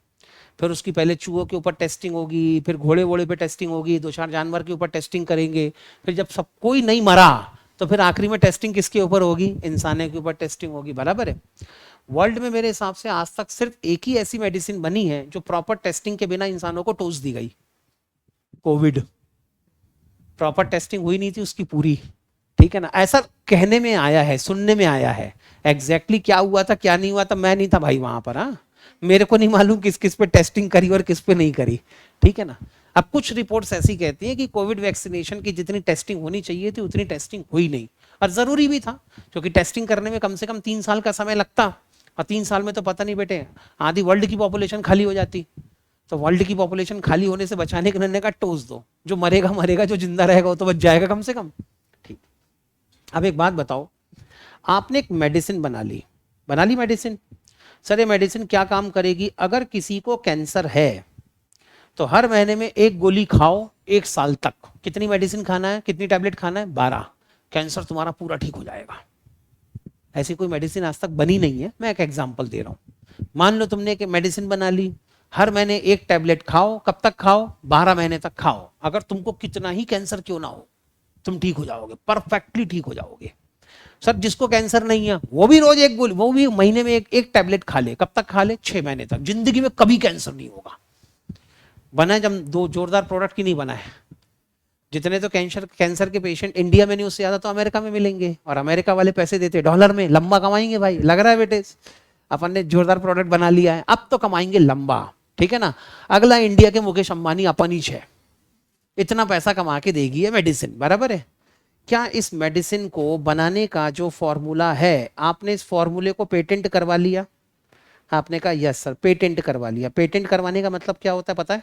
फिर उसकी पहले चूहों के ऊपर टेस्टिंग होगी, फिर घोड़े वोड़े पे टेस्टिंग होगी, दो चार जानवर के ऊपर टेस्टिंग करेंगे, फिर जब सब कोई नहीं मरा तो फिर आखिरी में टेस्टिंग किसके ऊपर होगी? इंसानों के ऊपर टेस्टिंग होगी। बराबर है? वर्ल्ड में मेरे हिसाब से आज तक सिर्फ एक ही ऐसी मेडिसिन बनी है जो प्रॉपर टेस्टिंग के बिना इंसानों को डोज दी गई, कोविड। प्रॉपर टेस्टिंग हुई नहीं थी उसकी पूरी, ठीक है ना? ऐसा कहने में आया है, सुनने में आया है, एग्जैक्टली क्या हुआ था क्या नहीं हुआ था मैं नहीं था भाई वहां पर। हाँ, मेरे को नहीं मालूम किस किस पे टेस्टिंग करी और किस पे नहीं करी, ठीक है ना? अब कुछ रिपोर्ट्स ऐसी कहती हैं कि कोविड वैक्सीनेशन की जितनी टेस्टिंग होनी चाहिए थी उतनी टेस्टिंग हुई नहीं, और जरूरी भी था, क्योंकि टेस्टिंग करने में कम से कम 3 साल का समय लगता, और 3 साल में तो पता नहीं बेटे आधी वर्ल्ड की पॉपुलेशन खाली हो जाती। तो वर्ल्ड की पॉपुलेशन खाली होने से बचाने के लिए का टोस दो, जो मरेगा मरेगा, जो जिंदा रहेगा वो तो बच जाएगा कम से कम। ठीक। अब एक बात बताओ, आपने एक मेडिसिन बना ली मेडिसिन। सर ये मेडिसिन क्या काम करेगी? अगर किसी को कैंसर है तो हर महीने में एक गोली खाओ 1 साल तक। कितनी मेडिसिन खाना है, कितनी टैबलेट खाना है? 12। कैंसर तुम्हारा पूरा ठीक हो जाएगा। ऐसी कोई मेडिसिन आज तक बनी नहीं है, मैं एक एग्जांपल दे रहा हूं। मान लो तुमने एक मेडिसिन बना ली, हर महीने एक टैबलेट खाओ। कब तक खाओ? 12 महीने तक खाओ। अगर तुमको कितना ही कैंसर क्यों ना हो तुम ठीक हो जाओगे, परफेक्टली ठीक हो जाओगे। सर जिसको कैंसर नहीं है वो भी रोज एक गोली, वो भी महीने में एक टैबलेट खा ले। कब तक खा ले? 6 महीने तक। जिंदगी में कभी कैंसर नहीं होगा। बना है जब दो जोरदार प्रोडक्ट की नहीं बना है। जितने तो कैंसर के पेशेंट इंडिया में नहीं, उससे ज्यादा तो अमेरिका में मिलेंगे, और अमेरिका वाले पैसे देते डॉलर में, लंबा कमाएंगे भाई। लग रहा है बेटे अपन ने जोरदार प्रोडक्ट बना लिया है, अब तो कमाएंगे लंबा, ठीक है ना? अगला इंडिया के मुकेश अंबानी अपन ही है, इतना पैसा कमा के देगी ये मेडिसिन। बराबर है? क्या इस मेडिसिन को बनाने का जो फॉर्मूला है, आपने इस फॉर्मूले को पेटेंट करवा लिया? आपने कहा यस सर पेटेंट करवा लिया। पेटेंट करवाने का मतलब क्या होता है पता है?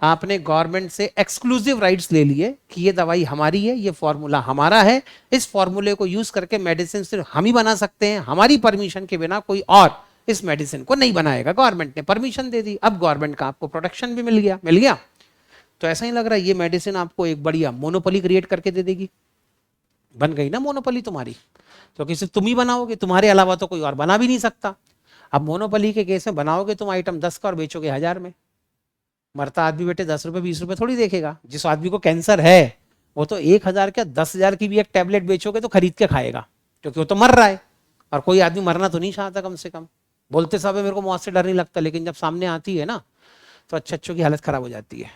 आपने गवर्नमेंट से एक्सक्लूसिव राइट्स ले लिए कि ये दवाई हमारी है, ये फॉर्मूला हमारा है, इस फॉर्मूले को यूज करके मेडिसिन सिर्फ हम ही बना सकते हैं, हमारी परमिशन के बिना कोई और इस मेडिसिन को नहीं बनाएगा। गवर्नमेंट ने परमिशन दे दी, अब गवर्नमेंट का आपको प्रोटेक्शन भी मिल गया। तो ऐसा ही लग रहा है ये मेडिसिन आपको एक बढ़िया मोनोपोली क्रिएट करके दे देगी। बन गई ना मोनोपोली तुम्हारी, क्योंकि सिर्फ तुम ही बनाओगे, तुम्हारे अलावा तो कोई और बना भी नहीं सकता। अब मोनोपोली के केस में बनाओगे तुम आइटम 10 का और बेचोगे 1000 में। मरता आदमी बेटे 10 रुपए 20 रुपए थोड़ी देखेगा। जिस आदमी को कैंसर है वो तो 1000 क्या 10,000 की भी एक टैबलेट बेचोगे तो खरीद के खाएगा, क्योंकि वो तो मर रहा है। और कोई आदमी मरना तो नहीं चाहता कम से कम। बोलते सब मेरे को मौत से डर नहीं लगता, लेकिन जब सामने आती है ना तो अच्छों की हालत खराब हो जाती है।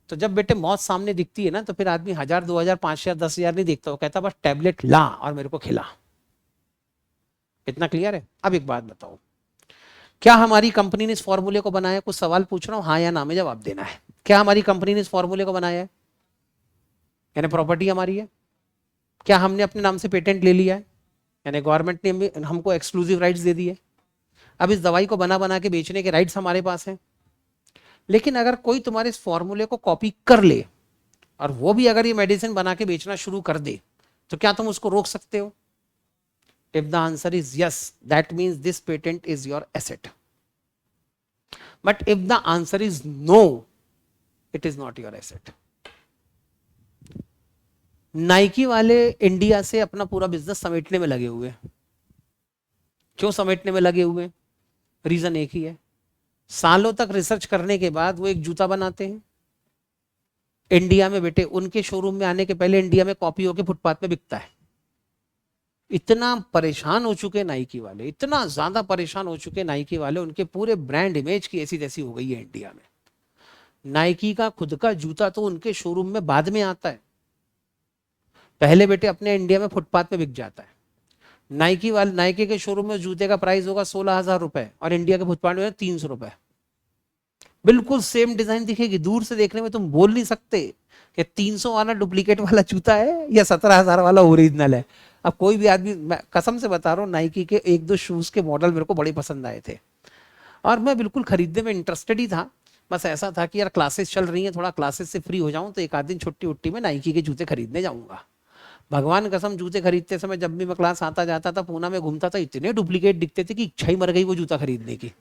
तो जब बेटे मौत सामने दिखती है ना तो फिर आदमी 1000 2000 5000 10,000 नहीं देखता, वो कहता बस टैबलेट ला और मेरे को खिला। इतना क्लियर है? अब एक बात बताओ, क्या हमारी कंपनी ने इस फॉर्मूले को बनाया? कुछ सवाल पूछ रहा हूं, हाँ या ना में जवाब देना है। क्या हमारी कंपनी ने इस फॉर्मूले को बनाया है? यानी प्रॉपर्टी हमारी है? क्या हमने अपने नाम से पेटेंट ले लिया है? यानी गवर्नमेंट ने हमको एक्सक्लूसिव राइट्स दे दिए। अब इस दवाई को बना बना के बेचने के राइट्स हमारे पास हैं। लेकिन अगर कोई तुम्हारे इस फॉर्मूले को कॉपी कर ले और वो भी अगर ये मेडिसिन बना के बेचना शुरू कर दे, तो क्या तुम उसको रोक सकते हो? If the answer is yes, that means this patent is your asset. But if the answer is no, it is not your asset. Nike वाले इंडिया से अपना पूरा बिजनेस समेटने में लगे हुए हैं। क्यों समेटने में लगे हुए हैं? रीजन एक ही है, सालों तक रिसर्च करने के बाद वो एक जूता बनाते हैं इंडिया में बेटे, उनके शोरूम में आने के पहले इंडिया में कॉपी होके फुटपाथ पे बिकता है। इतना परेशान हो चुके नाइकी वाले, इतना ज्यादा परेशान हो चुके नाइकी वाले, उनके पूरे ब्रांड इमेज की ऐसी तैसी हो गई है इंडिया में। नाइकी का खुद का जूता तो उनके शोरूम में बाद में आता है, पहले बेटे अपने इंडिया में फुटपाथ पे बिक जाता है। नाइकी के शोरूम में जूते का प्राइस होगा 16,000 रुपए और इंडिया के फुटपाथ में 300 रुपए। बिल्कुल सेम डिजाइन दिखेगी, दूर से देखने में तुम बोल नहीं सकते कि 300 वाला डुप्लीकेट वाला जूता है या 17,000 वाला ओरिजिनल है। अब कोई भी आदमी, मैं कसम से बता रहा हूँ, नाइकी के एक दो शूज के मॉडल मेरे को बड़े पसंद आए थे और मैं बिल्कुल खरीदने में इंटरेस्टेड ही था। बस ऐसा था कि यार क्लासेस चल रही हैं, थोड़ा क्लासेस से फ्री हो जाऊं तो एक आध दिन छुट्टी उट्टी में नाइकी के जूते खरीदने जाऊंगा। भगवान कसम जूते खरीदते समय जब भी मैं क्लास आता जाता था, पूना में घूमता था, इतने डुप्लीकेट दिखते थे कि इच्छा ही मर गई वो जूता खरीदने की।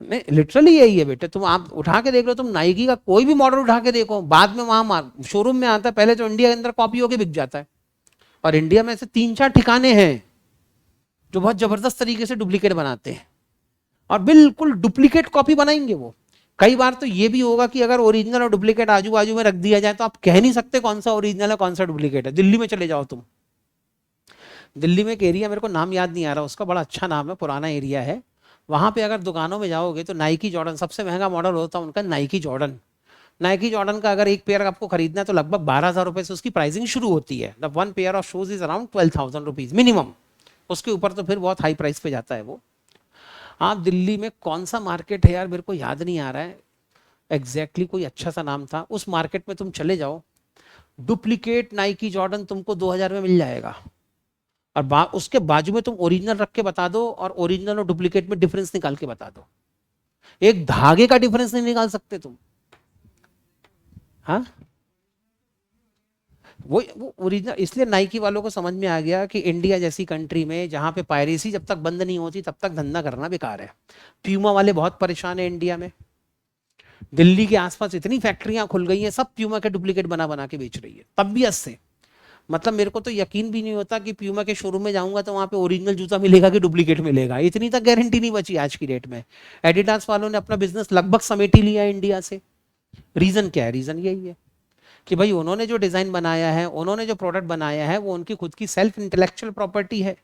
नहीं लिटरली यही है बेटे, तुम आप उठा के देख लो, तुम नाइकी का कोई भी मॉडल उठा के देखो, बाद में वहां शोरूम में आता है, पहले तो इंडिया के अंदर कॉपी होके बिक जाता है। और इंडिया में ऐसे 3-4 ठिकाने हैं जो बहुत जबरदस्त तरीके से डुप्लीकेट बनाते हैं और बिल्कुल डुप्लीकेट कॉपी बनाएंगे वो। कई बार तो ये भी होगा कि अगर ओरिजिनल और डुप्लीकेट आजू बाजू में रख दिया जाए तो आप कह नहीं सकते कौन सा ओरिजिनल है कौन सा डुप्लीकेट है। दिल्ली में चले जाओ तुम, दिल्ली में एक एरिया, मेरे को नाम याद नहीं आ रहा उसका, बड़ा अच्छा नाम है, पुराना एरिया है। वहां पे अगर दुकानों में जाओगे तो नाइकी जॉर्डन सबसे महंगा मॉडल होता है उनका, नाइकी जॉर्डन। नाइकी जॉर्डन का अगर एक पेयर आपको खरीदना है तो लगभग 12,000 रुपए से उसकी प्राइसिंग शुरू होती है। The one pair of shoes is around 12,000 rupees minimum, उसके ऊपर तो फिर बहुत हाई प्राइस पे जाता है वो। आप दिल्ली में कौन सा मार्केट है यार, मेरे को याद नहीं आ रहा है एग्जैक्टली, कोई अच्छा सा नाम था, उस मार्केट में तुम चले जाओ, डुप्लीकेट नाइकी जॉर्डन तुमको 2,000 में मिल जाएगा। और उसके बाजू में तुम ओरिजिनल रख के बता दो और ओरिजिनल और डुप्लीकेट में डिफरेंस निकाल के बता दो, एक धागे का डिफरेंस नहीं निकाल सकते तुम। हाँ वो ओरिजिनल, इसलिए नाइकी वालों को समझ में आ गया कि इंडिया जैसी कंट्री में जहां पे पायरेसी जब तक बंद नहीं होती तब तक धंधा करना बेकार है। प्यूमा वाले बहुत परेशान है इंडिया में, दिल्ली के आसपास इतनी फैक्ट्रियां खुल गई हैं, सब प्यूमा के डुप्लीकेट बना बना के बेच रही है तबीयत से। मतलब मेरे को तो यकीन भी नहीं होता कि प्यूमा के शोरूम में जाऊंगा तो वहां पे ओरिजिनल जूता मिलेगा कि डुप्लीकेट मिलेगा, इतनी तक गारंटी नहीं बची आज की डेट में। एडिडास वालों ने अपना बिजनेस लगभग समेट ही लिया इंडिया से। रीजन क्या है? रीजन यही है कि भाई उन्होंने जो डिजाइन बनाया है, उन्होंने जो प्रोडक्ट बनाया है, वो उनकी खुद की सेल्फ इंटेलेक्चुअल प्रॉपर्टी है।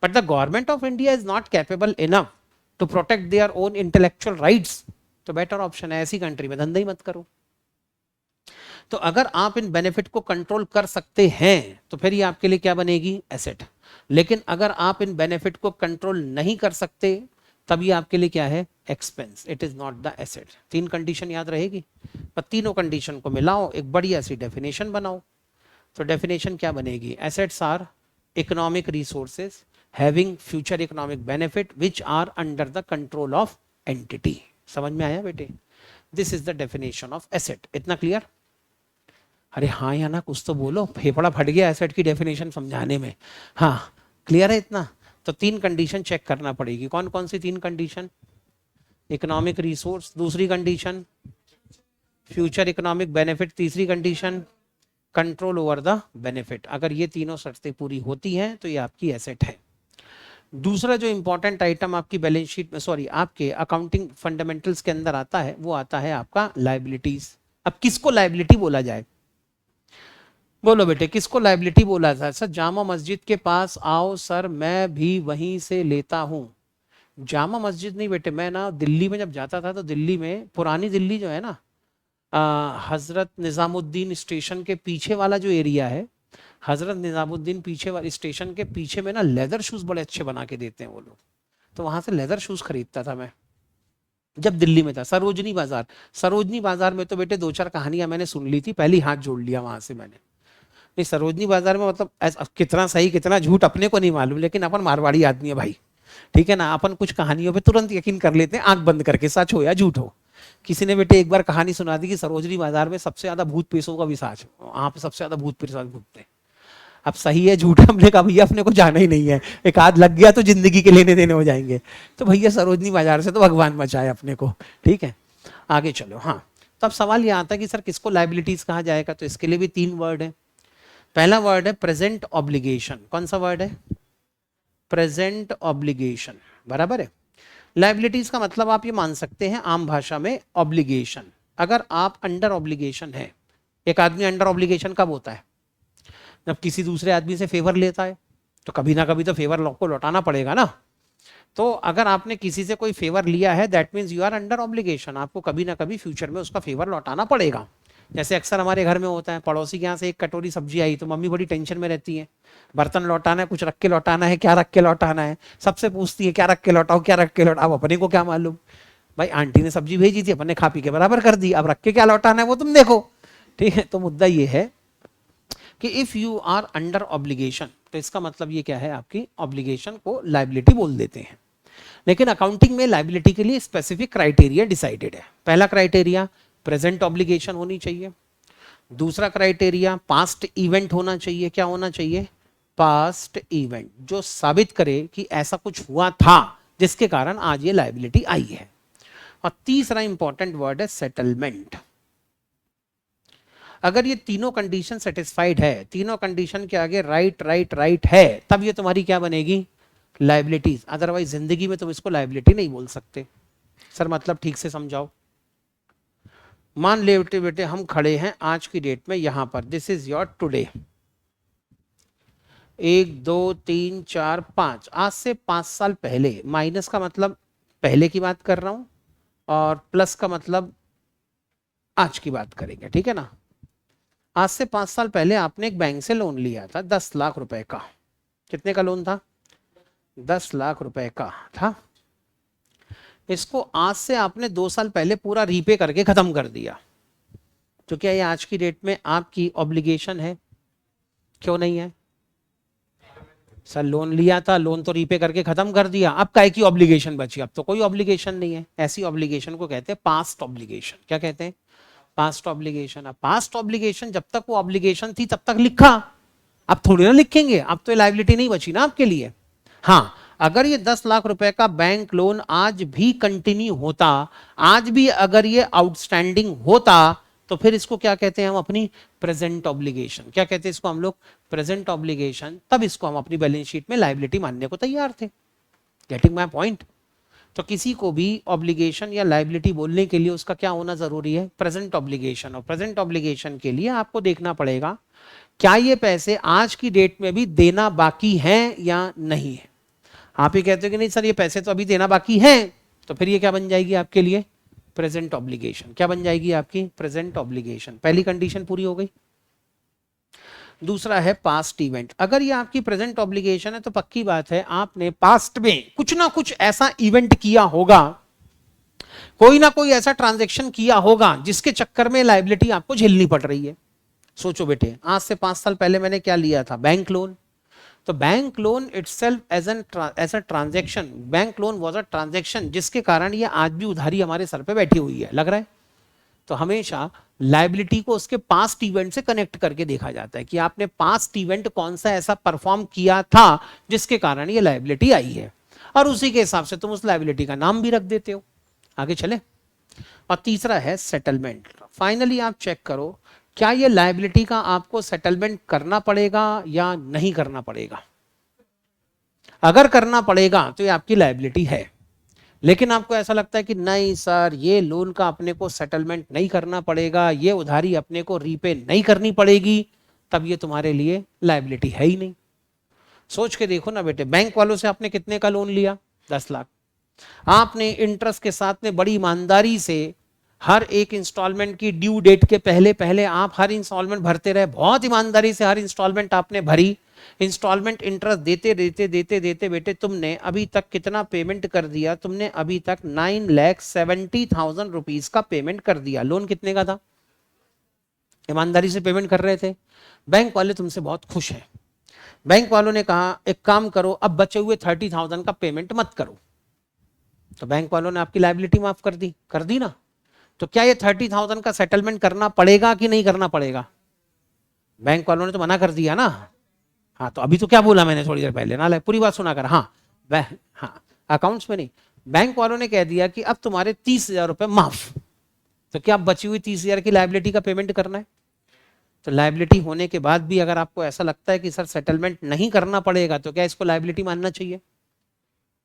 But the government of India is not capable enough to protect their own intellectual rights. तो बेटर ऑप्शन है ऐसी कंट्री में धंधा ही मत करो। तो अगर आप इन बेनिफिट को कंट्रोल कर सकते हैं तो फिर ये आपके लिए क्या बनेगी? एसेट। लेकिन अगर आप इन बेनिफिट को कंट्रोल नहीं कर सकते तब ये आपके लिए क्या है? Expense. It is not the asset. 3 condition याद रहेगी, पर तीनों कंडीशन को मिलाओ, एक बढ़िया सी डेफिनेशन बनाओ। तो डेफिनेशन क्या बनेगी? Assets are economic resources having future economic benefit which are under the control of entity. समझ में आया बेटे? This is the definition of asset. इतना क्लियर? अरे हाँ या ना कुछ तो बोलो, फेफड़ा फट गया एसेट की डेफिनेशन समझाने में। हाँ क्लियर है इतना? तो 3 कंडीशन चेक करना पड़ेगी। कौन कौन सी 3 कंडीशन? इकोनॉमिक रिसोर्स, दूसरी कंडीशन फ्यूचर इकोनॉमिक बेनिफिट, तीसरी condition control over the benefit. अगर ये तीनों शर्तें पूरी होती हैं तो ये आपकी एसेट है। दूसरा जो इंपॉर्टेंट आइटम आपकी बैलेंस शीट में, सॉरी आपके अकाउंटिंग फंडामेंटल्स के अंदर आता है, वो आता है आपका लायबिलिटीज। अब किसको लायबिलिटी बोला जाए? बोलो बेटे किसको लायबिलिटी बोला जाए? सर जामा मस्जिद के पास आओ सर, मैं भी वहीं से लेता हूँ। जामा मस्जिद नहीं बेटे, मैं ना दिल्ली में जब जाता था तो दिल्ली में, पुरानी दिल्ली जो है ना, हजरत निजामुद्दीन स्टेशन के पीछे वाला जो एरिया है, हजरत निजामुद्दीन पीछे वाले स्टेशन के पीछे में ना लेदर शूज बड़े अच्छे बना के देते हैं वो लोग। तो वहां से लेदर शूज खरीदता था मैं जब दिल्ली में था। सरोजनी बाजार, सरोजनी बाजार में तो बेटे 2-4 कहानियां मैंने सुन ली थी, पहली हाथ जोड़ लिया वहां से मैंने। नहीं सरोजनी बाजार में मतलब कितना सही कितना झूठ अपने को नहीं मालूम, लेकिन अपन मारवाड़ी आदमी है भाई, ठीक है ना, अपन कुछ कहानियों पे तुरंत यकीन कर लेते हैं आंख बंद करके, सच हो या झूठ हो। किसी ने बेटे एक बार कहानी सुना दी कि सरोजनी बाजार में सबसे ज्यादा भूत पेशों का विसाज, वहां पे सबसे ज्यादा भूत पेश घूमते हैं। अब सही है झूठ है, हमने कहा भैया अपने को जाना ही नहीं है, एक आध लग गया तो जिंदगी के लेने देने हो जाएंगे, तो भैया सरोजनी बाजार से तो भगवान बचाए अपने को। ठीक है आगे चलो। हाँ तो अब सवाल यह आता है कि सर किसको लाइबिलिटीज कहा जाएगा? तो इसके लिए भी 3 वर्ड है। पहला वर्ड है प्रेजेंट ऑब्लिगेशन। कौन सा वर्ड है? प्रेजेंट ऑब्लिगेशन, बराबर है। लायबिलिटीज का मतलब आप ये मान सकते हैं आम भाषा में ऑब्लिगेशन। अगर आप अंडर ऑब्लिगेशन है, एक आदमी अंडर ऑब्लिगेशन कब होता है? जब किसी दूसरे आदमी से फेवर लेता है, तो कभी ना कभी तो फेवर को लौटाना पड़ेगा ना। तो अगर आपने किसी से कोई फेवर लिया है, that means you are under obligation, आपको कभी ना कभी फ्यूचर में उसका फेवर लौटाना पड़ेगा। जैसे अक्सर हमारे घर में होता है, पड़ोसी के यहाँ से एक कटोरी सब्जी आई तो मम्मी बड़ी टेंशन में रहती है, बर्तन लौटाना है, कुछ रख के लौटाना है, क्या रख के लौटाना है, सबसे पूछती है क्या रख के लौटाओ, क्या रख के लौटाओ। अपने को क्या मालूम, भाई आंटी ने सब्जी भेजी थी, अपने खा पी के बराबर कर दी, अब रख के क्या लौटाना है वो तुम देखो। ठीक है, तो मुद्दा ये है कि if you are under obligation, तो इसका मतलब ये क्या है, आपकी ऑब्लिगेशन को लायबिलिटी बोल देते हैं। लेकिन अकाउंटिंग में लायबिलिटी के लिए स्पेसिफिक क्राइटेरिया डिसाइडेड है। पहला क्राइटेरिया प्रेजेंट ऑब्लिगेशन होनी चाहिए। दूसरा क्राइटेरिया पास्ट इवेंट होना चाहिए। क्या होना चाहिए? पास्ट इवेंट, जो साबित करे कि ऐसा कुछ हुआ था जिसके कारण आज ये लायबिलिटी आई है। और तीसरा इंपॉर्टेंट वर्ड है सेटलमेंट। अगर ये तीनों कंडीशन सेटिस्फाइड है, तीनों कंडीशन के आगे राइट राइट राइट है, तब ये तुम्हारी क्या बनेगी? लायबिलिटीज। अदरवाइज जिंदगी में तुम इसको लायबिलिटी नहीं बोल सकते। सर मतलब ठीक से समझाओ। मान ले बेटे बेटे हम खड़े हैं आज की डेट में यहां पर, दिस इज योर टुडे, 1 2 3 4 5, आज से 5 साल पहले, माइनस का मतलब पहले की बात कर रहा हूं और प्लस का मतलब आज की बात करेंगे, ठीक है ना। आज से 5 साल पहले आपने एक बैंक से लोन लिया था 10 लाख रुपए का। कितने का लोन था? 10 लाख रुपए का था। इसको आज से आपने 2 साल पहले पूरा रीपे करके खत्म कर दिया। तो क्या ये आज की डेट में आपकी ऑब्लिगेशन है? क्यों नहीं है? सर लोन लिया था, लोन तो रीपे करके खत्म कर दिया, अब काय की ऑब्लिगेशन बची? अब तो कोई ऑब्लिगेशन नहीं है। ऐसी ऑब्लिगेशन को कहते हैं पास्ट ऑब्लिगेशन। क्या कहते हैं? Past obligation. अब पास्ट ऑब्लिगेशन, जब तक वो ऑब्लिगेशन थी तब तक लिखा, अब थोड़ी ना लिखेंगे, अब तो लायबिलिटी नहीं बची ना आपके लिए। हाँ, अगर ये 10 लाख रुपए का बैंक लोन आज भी कंटिन्यू होता, आज भी अगर ये आउटस्टैंडिंग होता, तो फिर इसको क्या कहते हैं हम? अपनी प्रेजेंट ऑब्लिगेशन। क्या कहते हैं इसको हम लोग? Present obligation. तब इसको हम अपनी बैलेंस शीट में लायबिलिटी मानने को तैयार थे। Getting my point? तो किसी को भी ऑब्लिगेशन या लायबिलिटी बोलने के लिए उसका क्या होना जरूरी है? Present obligation. और प्रेजेंट ऑब्लिगेशन के लिए आपको देखना पड़ेगा क्या ये पैसे आज की डेट में भी देना बाकी हैं या नहीं है। आप ही कहते हो कि नहीं सर ये पैसे तो अभी देना बाकी हैं, तो फिर ये क्या बन जाएगी आपके लिए? Present obligation. क्या बन जाएगी आपकी? Present obligation. पहली कंडीशन पूरी हो गई। दूसरा है पास्ट इवेंट। अगर ये आपकी प्रेजेंट ऑब्लिगेशन है तो पक्की बात है आपने पास्ट में कुछ ना कुछ ऐसा इवेंट किया होगा, कोई ना कोई ऐसा ट्रांजैक्शन किया होगा जिसके चक्कर में लायबिलिटी आपको झेलनी पड़ रही है। सोचो बेटे, आज से 5 साल पहले मैंने क्या लिया था? Bank loan. तो bank loan itself as a transaction, bank loan was a transaction जिसके कारण ये आज भी उधारी हमारे सर पे बैठी हुई है, लग रहा है। तो हमेशा लायबिलिटी को उसके पास्ट इवेंट से कनेक्ट करके देखा जाता है कि आपने पास्ट इवेंट कौन सा ऐसा परफॉर्म किया था जिसके कारण ये लायबिलिटी आई है, और उसी के हिसाब से तुम उस लायबिलिटी का नाम भी रख देते हो। आगे चले। और तीसरा है सेटलमेंट। फाइनली आप चेक करो क्या ये लायबिलिटी का आपको सेटलमेंट करना पड़ेगा या नहीं करना पड़ेगा। अगर करना पड़ेगा तो ये आपकी लायबिलिटी है। लेकिन आपको ऐसा लगता है कि नहीं सर ये लोन का अपने को सेटलमेंट नहीं करना पड़ेगा, ये उधारी अपने को रीपे नहीं करनी पड़ेगी, तब ये तुम्हारे लिए लायबिलिटी है ही नहीं। सोच के देखो ना बेटे, बैंक वालों से आपने कितने का लोन लिया? 10 लाख। आपने इंटरेस्ट के साथ में बड़ी ईमानदारी से हर एक इंस्टॉलमेंट की ड्यू डेट के पहले पहले आप हर इंस्टॉलमेंट भरते रहे, बहुत ईमानदारी से हर इंस्टॉलमेंट आपने भरी। इंस्टॉलमेंट इंटरेस्ट देते देते देते देते बेटे तुमने अभी तक कितना पेमेंट कर दिया? तुमने अभी तक 9,70,000 रुपीज का पेमेंट कर दिया। लोन कितने का था? ईमानदारी से पेमेंट कर रहे थे। बैंक वाले तुमसे बहुत खुश हैं। बैंक वालों ने कहा एक काम करो, अब बचे हुए 30,000 का पेमेंट मत करो। तो बैंक वालों ने आपकी लायबिलिटी माफ कर दी, कर दी ना। तो क्या ये 30,000 का सेटलमेंट करना पड़ेगा कि नहीं करना पड़ेगा? बैंक वालों ने तो मना कर दिया ना। हाँ, तो अभी तो क्या बोला मैंने थोड़ी देर पहले ना, पूरी बात सुना कर। हाँ हाँ, अकाउंट्स में नहीं, बैंक वालों ने कह दिया कि अब तुम्हारे 30,000 रुपए माफ। तो क्या अब बची हुई 30,000 की लायबिलिटी का पेमेंट करना है? तो लायबिलिटी होने के बाद भी अगर आपको ऐसा लगता है कि सर सेटलमेंट नहीं करना पड़ेगा, तो क्या इसको लायबिलिटी मानना चाहिए?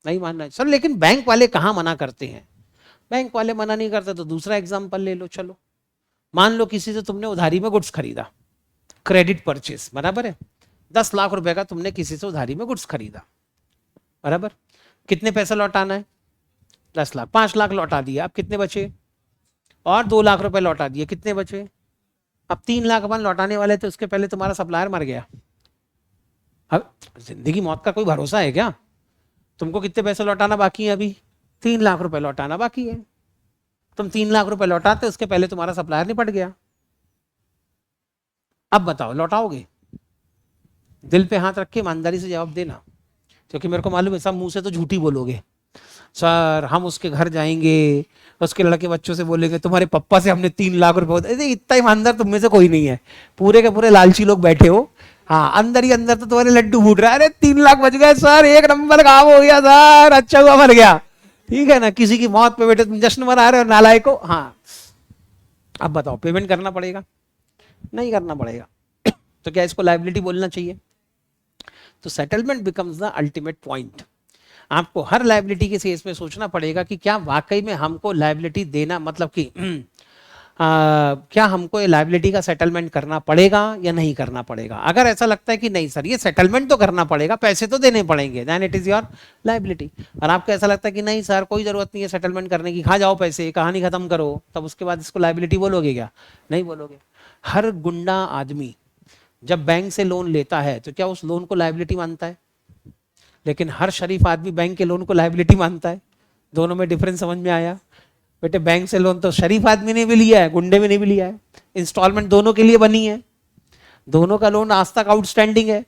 नहीं मानना है सर। लेकिन बैंक वाले कहाँ मना करते हैं? बैंक वाले मना नहीं करते तो दूसरा एग्जाम्पल ले लो। चलो मान लो किसी से तुमने उधारी में गुड्स खरीदा, क्रेडिट परचेस, बराबर है। 10 लाख रुपए का तुमने किसी से उधारी में गुड्स खरीदा, बराबर। कितने पैसे लौटाना है? 10 लाख। 5 लाख लौटा दिया, अब कितने बचे? और 2 लाख रुपए लौटा दिए, कितने बचे? अब 3 लाख अपन लौटाने वाले थे, उसके पहले तुम्हारा सप्लायर मर गया। अब जिंदगी मौत का कोई भरोसा है क्या? तुमको कितने पैसे लौटाना बाकी है? अभी 3 लाख रुपए लौटाना बाकी है। तुम 3 लाख रुपए लौटाते, उसके पहले तुम्हारा सप्लायर निपट गया। अब बताओ लौटाओगे? दिल पे हाथ रख के ईमानदारी से जवाब देना, क्योंकि मेरे को मालूम है सब मुंह से तो झूठी बोलोगे। सर हम उसके घर जाएंगे, उसके लड़के बच्चों से बोलेंगे तुम्हारे पप्पा से हमने 3 लाख रुपए। इतना ईमानदार तुम में से कोई नहीं है, पूरे के पूरे लालची लोग बैठे हो। हाँ अंदर ही अंदर तो तुम्हारे लड्डू फूट रहा है, अरे 3 लाख बच गए सर, एक नंबर काम हो गया सर, अच्छा हुआ मर गया। ठीक है ना, किसी की मौत पे बेटे तुम जश्न मना रहे हो नालायक को। हाँ अब बताओ पेमेंट करना पड़ेगा? नहीं करना पड़ेगा। तो क्या इसको लायबिलिटी बोलना चाहिए? तो settlement becomes the ultimate point. आपको हर लायबिलिटी के केस में सोचना पड़ेगा कि क्या वाकई में हमको लायबिलिटी देना, मतलब कि क्या हमको ये लायबिलिटी का सेटलमेंट करना पड़ेगा या नहीं करना पड़ेगा। अगर ऐसा लगता है कि नहीं सर ये सेटलमेंट तो करना पड़ेगा, पैसे तो देने पड़ेंगे, then it is your liability. और आपको ऐसा लगता है कि नहीं सर कोई जरूरत नहीं है सेटलमेंट करने की, खा जाओ पैसे, कहानी खत्म करो, तब उसके बाद इसको लायबिलिटी बोलोगे क्या? नहीं बोलोगे। हर गुंडा आदमी जब बैंक से लोन लेता है तो क्या उस लोन को लायबिलिटी मानता है? लेकिन हर शरीफ आदमी बैंक के लोन को लायबिलिटी मानता है। दोनों में डिफरेंस समझ में आया? बेटे बैंक से लोन तो शरीफ आदमी ने भी लिया है, गुंडे में नहीं भी लिया है। इंस्टॉलमेंट दोनों के लिए बनी है, दोनों का लोन आज तक आउटस्टैंडिंग है।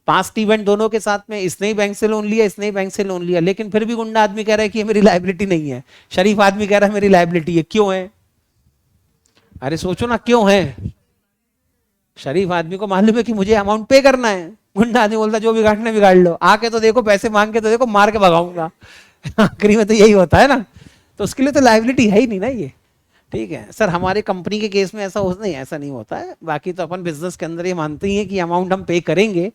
पास्ट इवेंट दोनों के साथ में, इसने ही बैंक से लोन लिया, इसने ही बैंक से लोन लिया, लेकिन फिर भी गुंडा आदमी कह रहा है कि ये मेरी लायबिलिटी नहीं है, शरीफ आदमी कह रहा है मेरी लायबिलिटी है। क्यों है? अरे सोचो ना क्यों है। शरीफ आदमी को मालूम है कि मुझे अमाउंट पे करना है, गुंडा आदमी बोलता जो बिगाड़ना बिगाड़ लो, आके तो देखो, पैसे मांग के तो देखो, मार के भगाऊंगा। आखिरी में तो यही होता है ना, तो उसके लिए तो लायबिलिटी है ही नहीं ना ये। ठीक है सर हमारे कंपनी के केस में ऐसा नहीं, ऐसा नहीं होता है। बाकी तो अपन बिजनेस के अंदर ये मानते ही हैं कि अमाउंट हम पे करेंगे,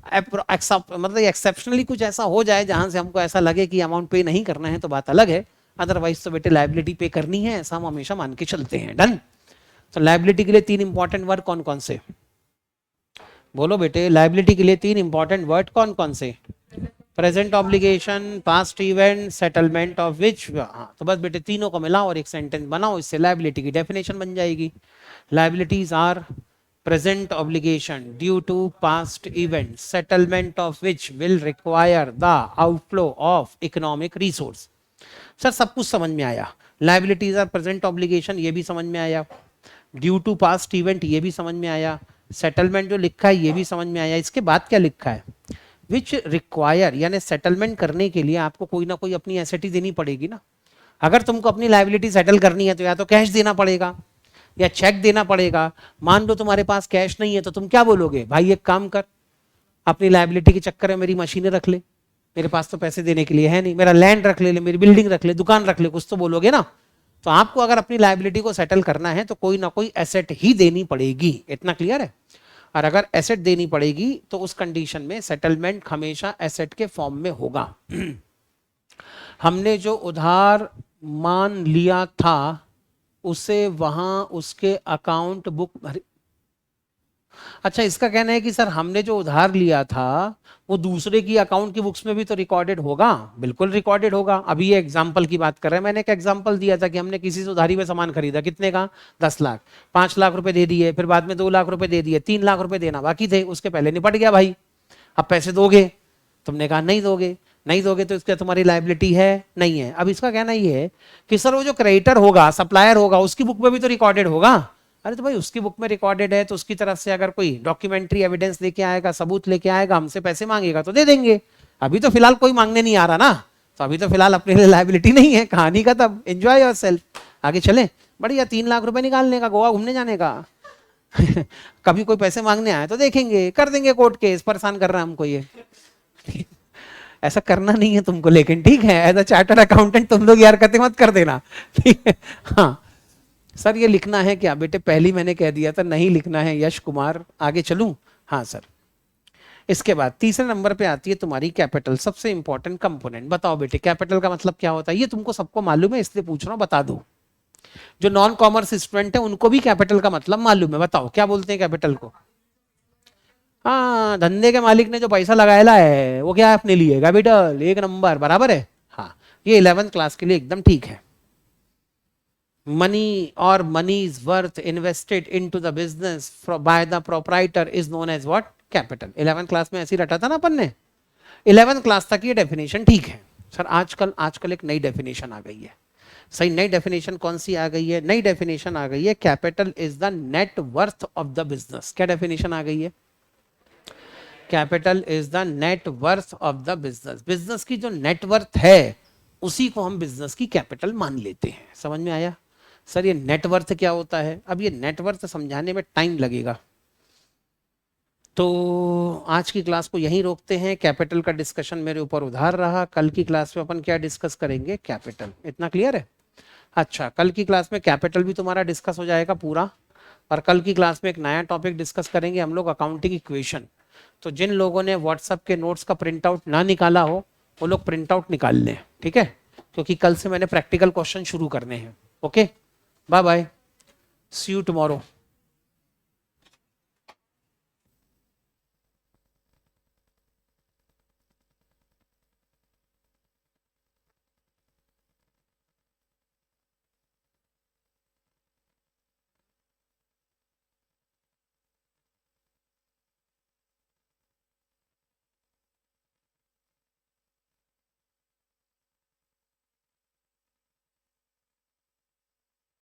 मतलब एक्सेप्शनली कुछ ऐसा हो जाए जहां से हमको ऐसा लगे कि अमाउंट पे नहीं करना है तो बात अलग है, अदरवाइज तो बेटे लायबिलिटी पे करनी है, ऐसा हम हमेशा मान के चलते हैं। डन। तो लायबिलिटी के लिए 3 इंपॉर्टेंट वर्ड कौन कौन से? बोलो बेटे, लायबिलिटी के लिए 3 इंपॉर्टेंट वर्ड कौन कौन से? Present obligation, past event, settlement of which. तो बस बेटे तीनों को मिलाओ और एक सेंटेंस बनाओ, इससे लायबिलिटी की डेफिनेशन बन जाएगी। Liabilities are present obligation due to past events, settlement of which will require the outflow of economic resource। Sir सब कुछ समझ में आया, liabilities are present obligation ये भी समझ में आया, due to past event ये भी समझ में आया, settlement जो लिखा है ये भी समझ में आया। इसके बाद क्या लिखा है? which require, यानी सेटलमेंट करने के लिए आपको कोई ना कोई अपनी एसेट ही देनी पड़ेगी ना। अगर तुमको अपनी लायबिलिटी सेटल करनी है तो या तो कैश देना पड़ेगा या चेक देना पड़ेगा। मान लो तुम्हारे पास कैश नहीं है तो तुम क्या बोलोगे? भाई एक काम कर, अपनी लायबिलिटी के चक्कर में मेरी मशीनें रख ले, मेरे पास तो पैसे देने के लिए है नहीं, मेरा लैंड रख ले, मेरी बिल्डिंग रख ले, दुकान रख ले, कुछ तो बोलोगे ना। तो आपको अगर अपनी लायबिलिटी को सेटल करना है तो कोई ना कोई एसेट ही देनी पड़ेगी, इतना क्लियर है। और अगर एसेट देनी पड़ेगी तो उस कंडीशन में सेटलमेंट हमेशा एसेट के फॉर्म में होगा। हमने जो उधार मान लिया था उसे वहां उसके अकाउंट बुक, अच्छा इसका कहना है कि सर हमने जो उधार लिया था वो दूसरे की अकाउंट की बुक्स में भी तो रिकॉर्डेड होगा। बिल्कुल रिकॉर्डेड होगा। अभी ये एग्जांपल की बात कर रहे हैं, मैंने एक एग्जांपल दिया था कि हमने किसी से उधारी में सामान खरीदा, कितने का? 10 लाख। 5 लाख रुपए दे दिए, फिर बाद में 2 लाख रुपए दे दिए, 3 लाख रुपए देना बाकी थे, उसके पहले निपट गया भाई। अब पैसे दोगे? तुमने कहा नहीं दोगे। नहीं दोगे तो इसका तुम्हारी लायबिलिटी है नहीं है। अब इसका कहना ये है कि सर वो जो क्रेडिटर होगा, सप्लायर होगा, उसकी बुक में भी तो रिकॉर्डेड होगा। अरे तो भाई उसकी बुक में रिकॉर्डेड है तो उसकी तरफ से अगर कोई डॉक्यूमेंट्री एविडेंस लेके आएगा, सबूत लेके आएगा, हमसे पैसे मांगेगा तो दे देंगे। अभी तो फिलहाल कोई मांगने नहीं आ रहा ना, तो अभी तो फिलहाल अपने लिए लायबिलिटी नहीं है। कहानी का तब एंजॉय योरसेल्फ। आगे चले, बढ़िया 3 लाख रुपए निकालने का, गोवा घूमने जाने का। कभी कोई पैसे मांगने आए तो देखेंगे, कर देंगे कोर्ट केस, परेशान कर रहा है हमको ये। ऐसा करना नहीं है तुमको, लेकिन ठीक है एज अ चार्टर्ड अकाउंटेंट तुम लोग यार हरकतें मत कर देना, ठीक है। हाँ सर ये लिखना है क्या बेटे? पहली मैंने कह दिया था नहीं लिखना है यश कुमार, आगे चलूं? हाँ सर। इसके बाद तीसरे नंबर पे आती है तुम्हारी कैपिटल, सबसे इंपॉर्टेंट कंपोनेंट। बताओ बेटे कैपिटल का मतलब क्या होता है? ये तुमको सबको मालूम है इसलिए पूछ रहा हूं, बता दो। जो नॉन कॉमर्स स्टूडेंट है उनको भी कैपिटल का मतलब मालूम है, बताओ क्या बोलते हैं कैपिटल को? हाँ, धंधे के मालिक ने जो पैसा लगाया है वो क्या है अपने लिए? कैपिटल। एक नंबर, बराबर है। हाँ, ये 11th क्लास के लिए एकदम ठीक है। मनी और money's worth invested into the business by the proprietor is known as what? Capital. 11th class में ऐसे ही रटा था ना अपन ने। 11th क्लास तक ये डेफिनेशन ठीक है। सर आजकल आजकल एक नई डेफिनेशन आ गई है। सही, नई डेफिनेशन कौन सी आ गई है? नई डेफिनेशन आ गई है capital is the net worth of the business. क्या डेफिनेशन आ गई है? Capital is the net worth of the business. Business की जो नेटवर्थ है उसी को हम बिजनेस की कैपिटल मान लेते हैं। समझ में आया? सर ये नेटवर्थ क्या होता है? अब ये नेटवर्थ समझाने में टाइम लगेगा, तो आज की क्लास को यहीं रोकते हैं। कैपिटल का डिस्कशन मेरे ऊपर उधार रहा। कल की क्लास में अपन क्या डिस्कस करेंगे? कैपिटल। इतना क्लियर है? अच्छा, कल की क्लास में कैपिटल भी तुम्हारा डिस्कस हो जाएगा पूरा। और कल की क्लास में एक नया टॉपिक डिस्कस करेंगे हम लोग, अकाउंटिंग इक्वेशन। तो जिन लोगों ने व्हाट्सएप के नोट्स का प्रिंट आउट ना निकाला हो वो लोग प्रिंट आउट निकाल लें, ठीक है? क्योंकि कल से मैंने प्रैक्टिकल क्वेश्चन शुरू करने हैं। Okay, bye bye, see you tomorrow.